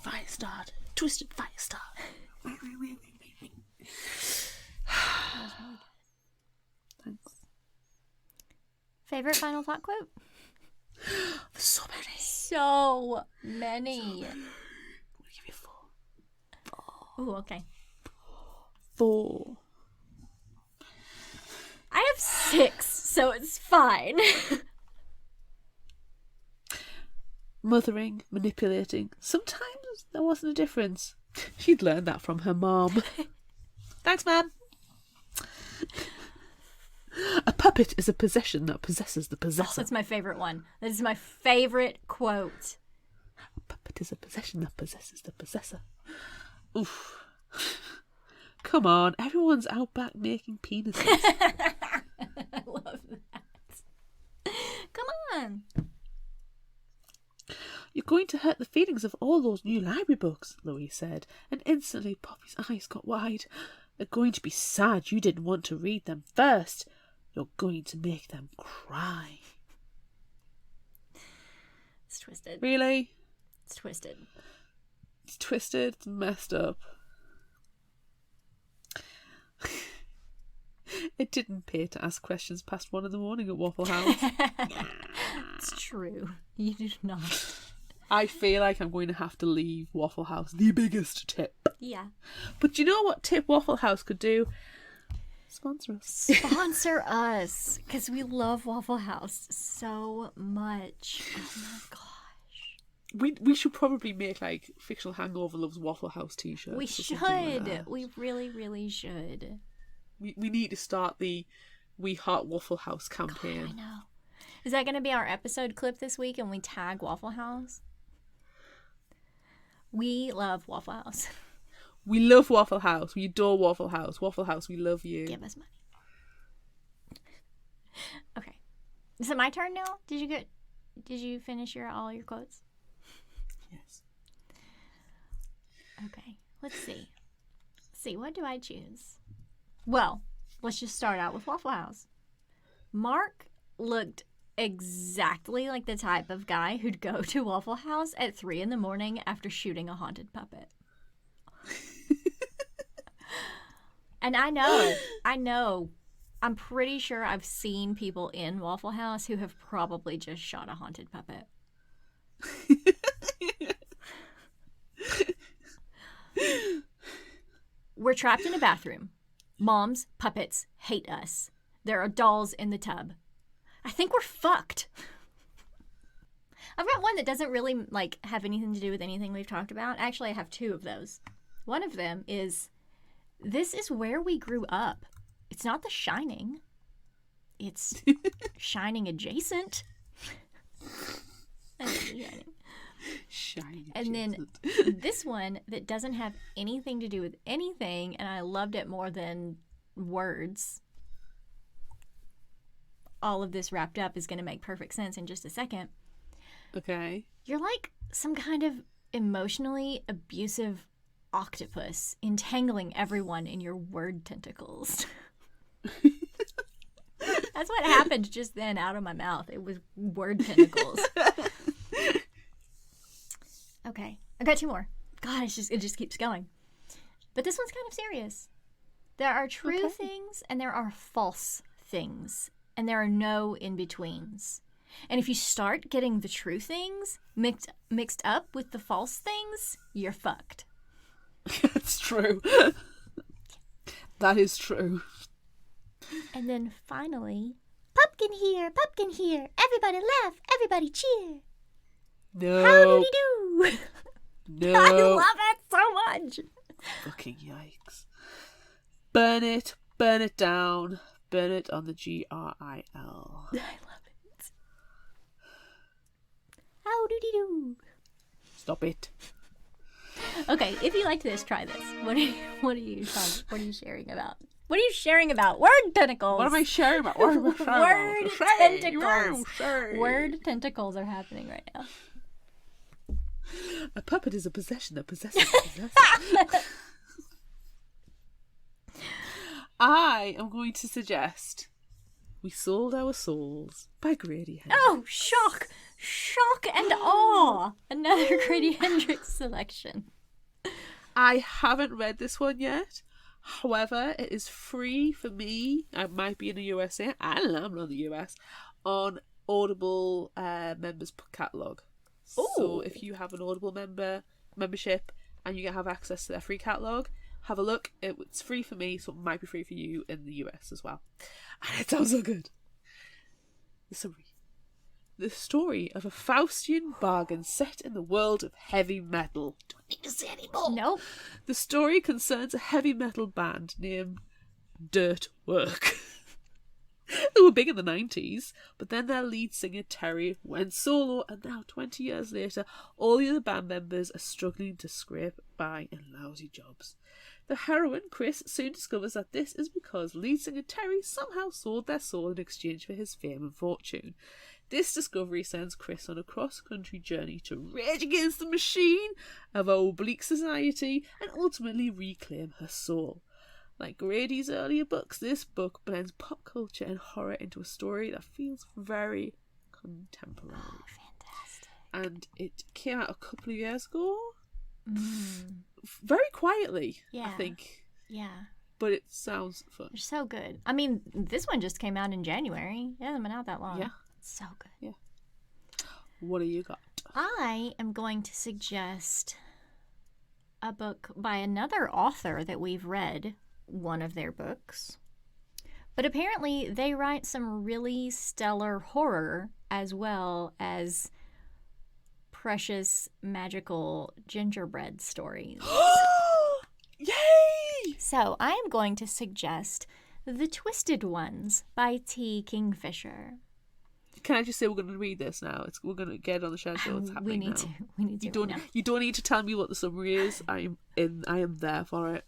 Firestarter. Twisted Firestarter. Thanks. Favorite final thought quote? There's so many. So many. I'm going to give you 4. Ooh, okay. 4. I have 6, so it's fine. Mothering, manipulating. Sometimes there wasn't a difference. She'd learned that from her mom. Thanks, Mum. A puppet is a possession that possesses the possessor. That's my favorite one. That is my favorite quote. A puppet is a possession that possesses the possessor. Oof. Come on, everyone's out back making penises. I love that. Come on. You're going to hurt the feelings of all those new library books, Louise said, and instantly Poppy's eyes got wide. They're going to be sad you didn't want to read them first. You're going to make them cry. It's twisted. Really? It's twisted. It's twisted, it's messed up. It didn't pay to ask questions past 1 a.m. at Waffle House. It's true. You do not. I feel like I'm going to have to leave Waffle House. The biggest tip. Yeah. But you know what tip Waffle House could do? Sponsor us. Sponsor us. Because we love Waffle House so much. Oh my gosh. We should probably make like Fictional Hangover loves Waffle House t-shirts. We or something like should. that. We really, really should. We need to start the We Heart Waffle House campaign. I know. Is that going to be our episode clip this week and we tag Waffle House? We love Waffle House. We love Waffle House. We adore Waffle House. Waffle House, we love you. Give us money. Okay. Is it my turn now? Did you finish all your quotes? Yes. Okay. Let's see. What do I choose? Well, let's just start out with Waffle House. Mark looked exactly like the type of guy who'd go to Waffle House at 3 a.m. after shooting a haunted puppet. And I know, I'm pretty sure I've seen people in Waffle House who have probably just shot a haunted puppet. We're trapped in a bathroom. Moms, puppets, hate us. There are dolls in the tub. I think we're fucked. I've got one that doesn't really have anything to do with anything we've talked about. Actually, I have 2 of those. One of them is, this is where we grew up. It's not The Shining. It's Shining adjacent. I love The Shining. Shining. And then this one that doesn't have anything to do with anything, and I loved it more than words. All of this wrapped up is going to make perfect sense in just a second. Okay. You're like some kind of emotionally abusive octopus entangling everyone in your word tentacles. That's what happened just then out of my mouth. It was word tentacles. Okay, I got 2 more. God, it just keeps going. But this one's kind of serious. There are true things and there are false things. And there are no in-betweens. And if you start getting the true things mixed up with the false things, you're fucked. That's true. That is true. And then finally, Pumpkin here, everybody laugh, everybody cheer. No. howdy-do. No. I love it so much. Fucking yikes. Burn it down. Burn it on the GRIL. I love it. How do do? Stop it. Okay, if you liked this, try this. What are you sharing about? What are you sharing about? Word tentacles. What am I sharing about? What am I sharing Word about? tentacles. Say. Word tentacles are happening right now. A puppet is a possession that possesses a possessor. I am going to suggest We Sold Our Souls by Grady Hendrix. Oh, shock! Shock and awe! Another Grady Hendrix selection. I haven't read this one yet. However, it is free for me. I might be in the USA. I don't know, I'm not in the US. On Audible members catalogue. So if you have an Audible membership and you can have access to their free catalogue, have a look. It's free for me, so it might be free for you in the US as well. And it sounds so good. The summary. The story of a Faustian bargain set in the world of heavy metal. Don't need to say any more. Nope. The story concerns a heavy metal band named Dirt Work. They were big in the 90s, but then their lead singer Terry went solo, and now 20 years later, all the other band members are struggling to scrape by in lousy jobs. The heroine, Chris, soon discovers that this is because lead singer Terry somehow sold their soul in exchange for his fame and fortune. This discovery sends Chris on a cross-country journey to rage against the machine of our oblique society and ultimately reclaim her soul. Like Grady's earlier books, this book blends pop culture and horror into a story that feels very contemporary. Oh, fantastic. And it came out a couple of years ago. Very quietly, Yeah. I think. Yeah. But it sounds fun. They're so good. I mean, this one just came out in January. It hasn't been out that long. Yeah. It's so good. Yeah. What do you got? I am going to suggest a book by another author that we've read one of their books. But apparently they write some really stellar horror as well as precious magical gingerbread stories. Yay! So I am going to suggest The Twisted Ones by T. Kingfisher. Can I just say we're going to read this now? We're going to get it on the schedule. It's happening We need now. to. We need to. You don't need to tell me what the summary is. I am there for it.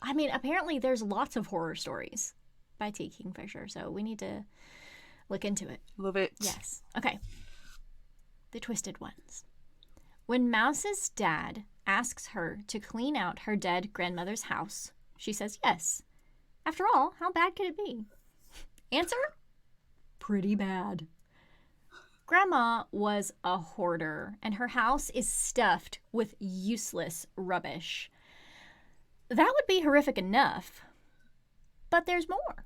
I mean, apparently there's lots of horror stories by T. Kingfisher, so we need to look into it. Love it. Yes. Okay. The Twisted Ones. When Mouse's dad asks her to clean out her dead grandmother's house, she says yes. After all, how bad could it be? Answer? Pretty bad. Grandma was a hoarder, and her house is stuffed with useless rubbish. That would be horrific enough. But there's more.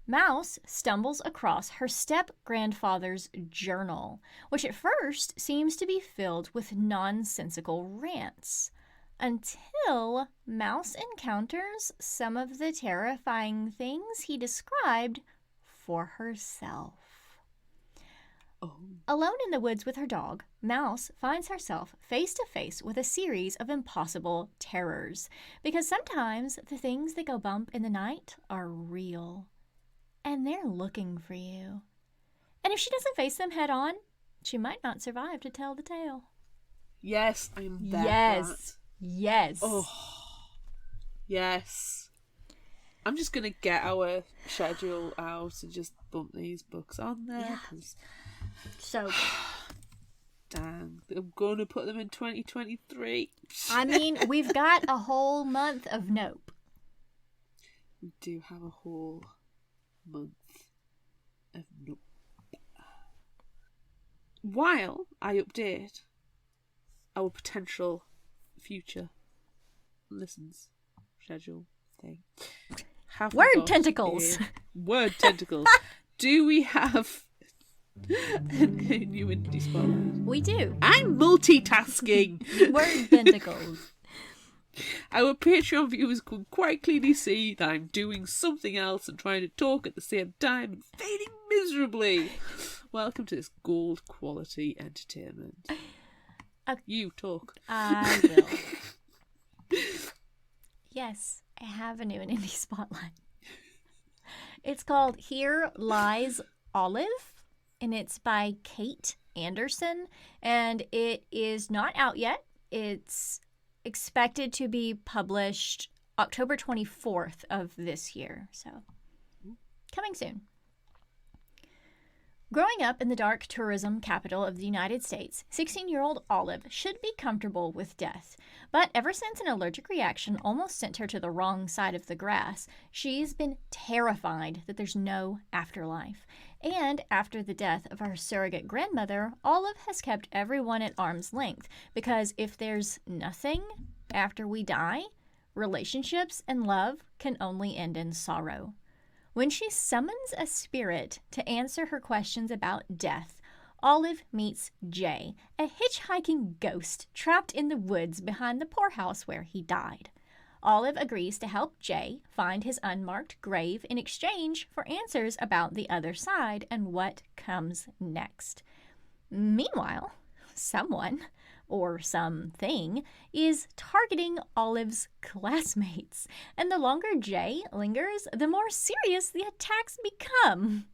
Mouse stumbles across her step-grandfather's journal, which at first seems to be filled with nonsensical rants, until Mouse encounters some of the terrifying things he described for herself. Oh. Alone in the woods with her dog, Mouse finds herself face to face with a series of impossible terrors, because sometimes the things that go bump in the night are real, and they're looking for you. And if she doesn't face them head on, she might not survive to tell the tale. Yes, I'm there. Yes. Yes. Oh. Yes. I'm just going to get our schedule out and just bump these books on there. Yeah. 'Cause So, dang, I'm going to put them in 2023. I mean, we've got a whole month of Nope. We do have a whole month of Nope. While I update our potential future listens schedule thing. Have we Word got tentacles. Word tentacles. Do we have a new indie spotlight? We do. I'm multitasking. Word tentacles. Our Patreon viewers could quite clearly see that I'm doing something else and trying to talk at the same time and failing miserably. Welcome to this gold quality entertainment. You talk. I will. Yes, I have a new and indie spotlight. It's called Here Lies Olive, and it's by Kate Anderson, and it is not out yet. It's expected to be published October 24th of this year, so coming soon. Growing up in the dark tourism capital of the United States, 16-year-old Olive should be comfortable with death. But ever since an allergic reaction almost sent her to the wrong side of the grass, she's been terrified that there's no afterlife. And after the death of her surrogate grandmother, Olive has kept everyone at arm's length, because if there's nothing after we die, relationships and love can only end in sorrow. When she summons a spirit to answer her questions about death, Olive meets Jay, a hitchhiking ghost trapped in the woods behind the poorhouse where he died. Olive agrees to help Jay find his unmarked grave in exchange for answers about the other side and what comes next. Meanwhile, someone, or something, is targeting Olive's classmates, and the longer Jay lingers, the more serious the attacks become.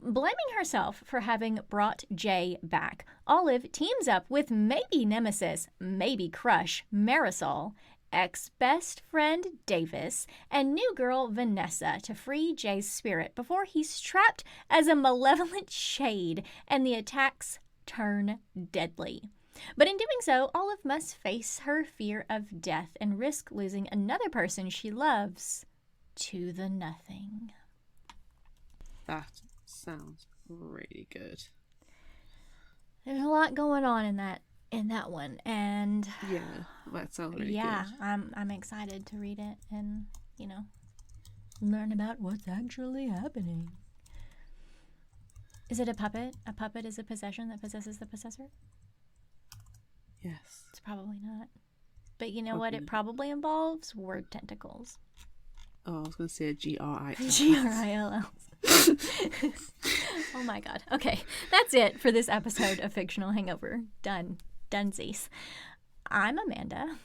Blaming herself for having brought Jay back, Olive teams up with maybe nemesis, maybe crush Marisol, ex-best friend Davis, and new girl Vanessa to free Jay's spirit before he's trapped as a malevolent shade and the attacks turn deadly. But in doing so, Olive must face her fear of death and risk losing another person she loves to the nothing. That sounds really good. There's a lot going on in that one, and Yeah, that sounds really yeah, good. I'm excited to read it and, learn about what's actually happening. Is it a puppet? A puppet is a possession that possesses the possessor? Yes. It's probably not. But you know what it probably involves? Word tentacles. Oh, I was going to say G-R-I-L. G-R-I-L-L. Oh my god. Okay, that's it for this episode of Fictional Hangover. Done. Dunsies. I'm Amanda.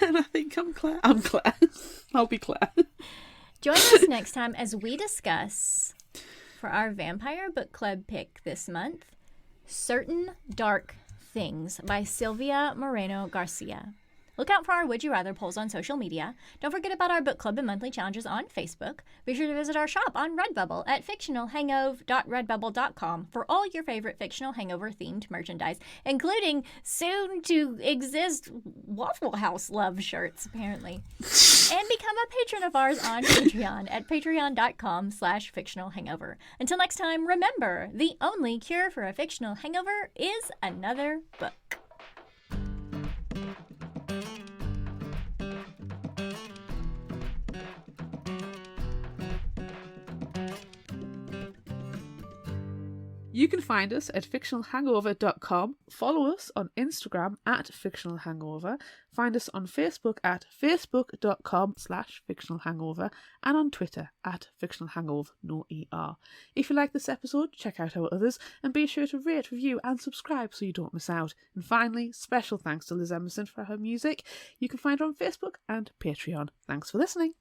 And I think I'm Claire. I'm Claire. I'll be Claire. Join us next time as we discuss, for our vampire book club pick this month, Certain Dark Things by Sylvia Moreno Garcia. Look out for our Would You Rather polls on social media. Don't forget about our book club and monthly challenges on Facebook. Be sure to visit our shop on Redbubble at fictionalhangover.redbubble.com for all your favorite Fictional Hangover themed merchandise, including soon to exist Waffle House love shirts, apparently. And become a patron of ours on Patreon at patreon.com/fictionalhangover. Until next time, remember, the only cure for a fictional hangover is another book. You can find us at fictionalhangover.com, follow us on Instagram at fictionalhangover, find us on Facebook at facebook.com/fictionalhangover, and on Twitter at fictionalhangover, no ER. If you like this episode, check out our others, and be sure to rate, review, and subscribe so you don't miss out. And finally, special thanks to Liz Emerson for her music. You can find her on Facebook and Patreon. Thanks for listening.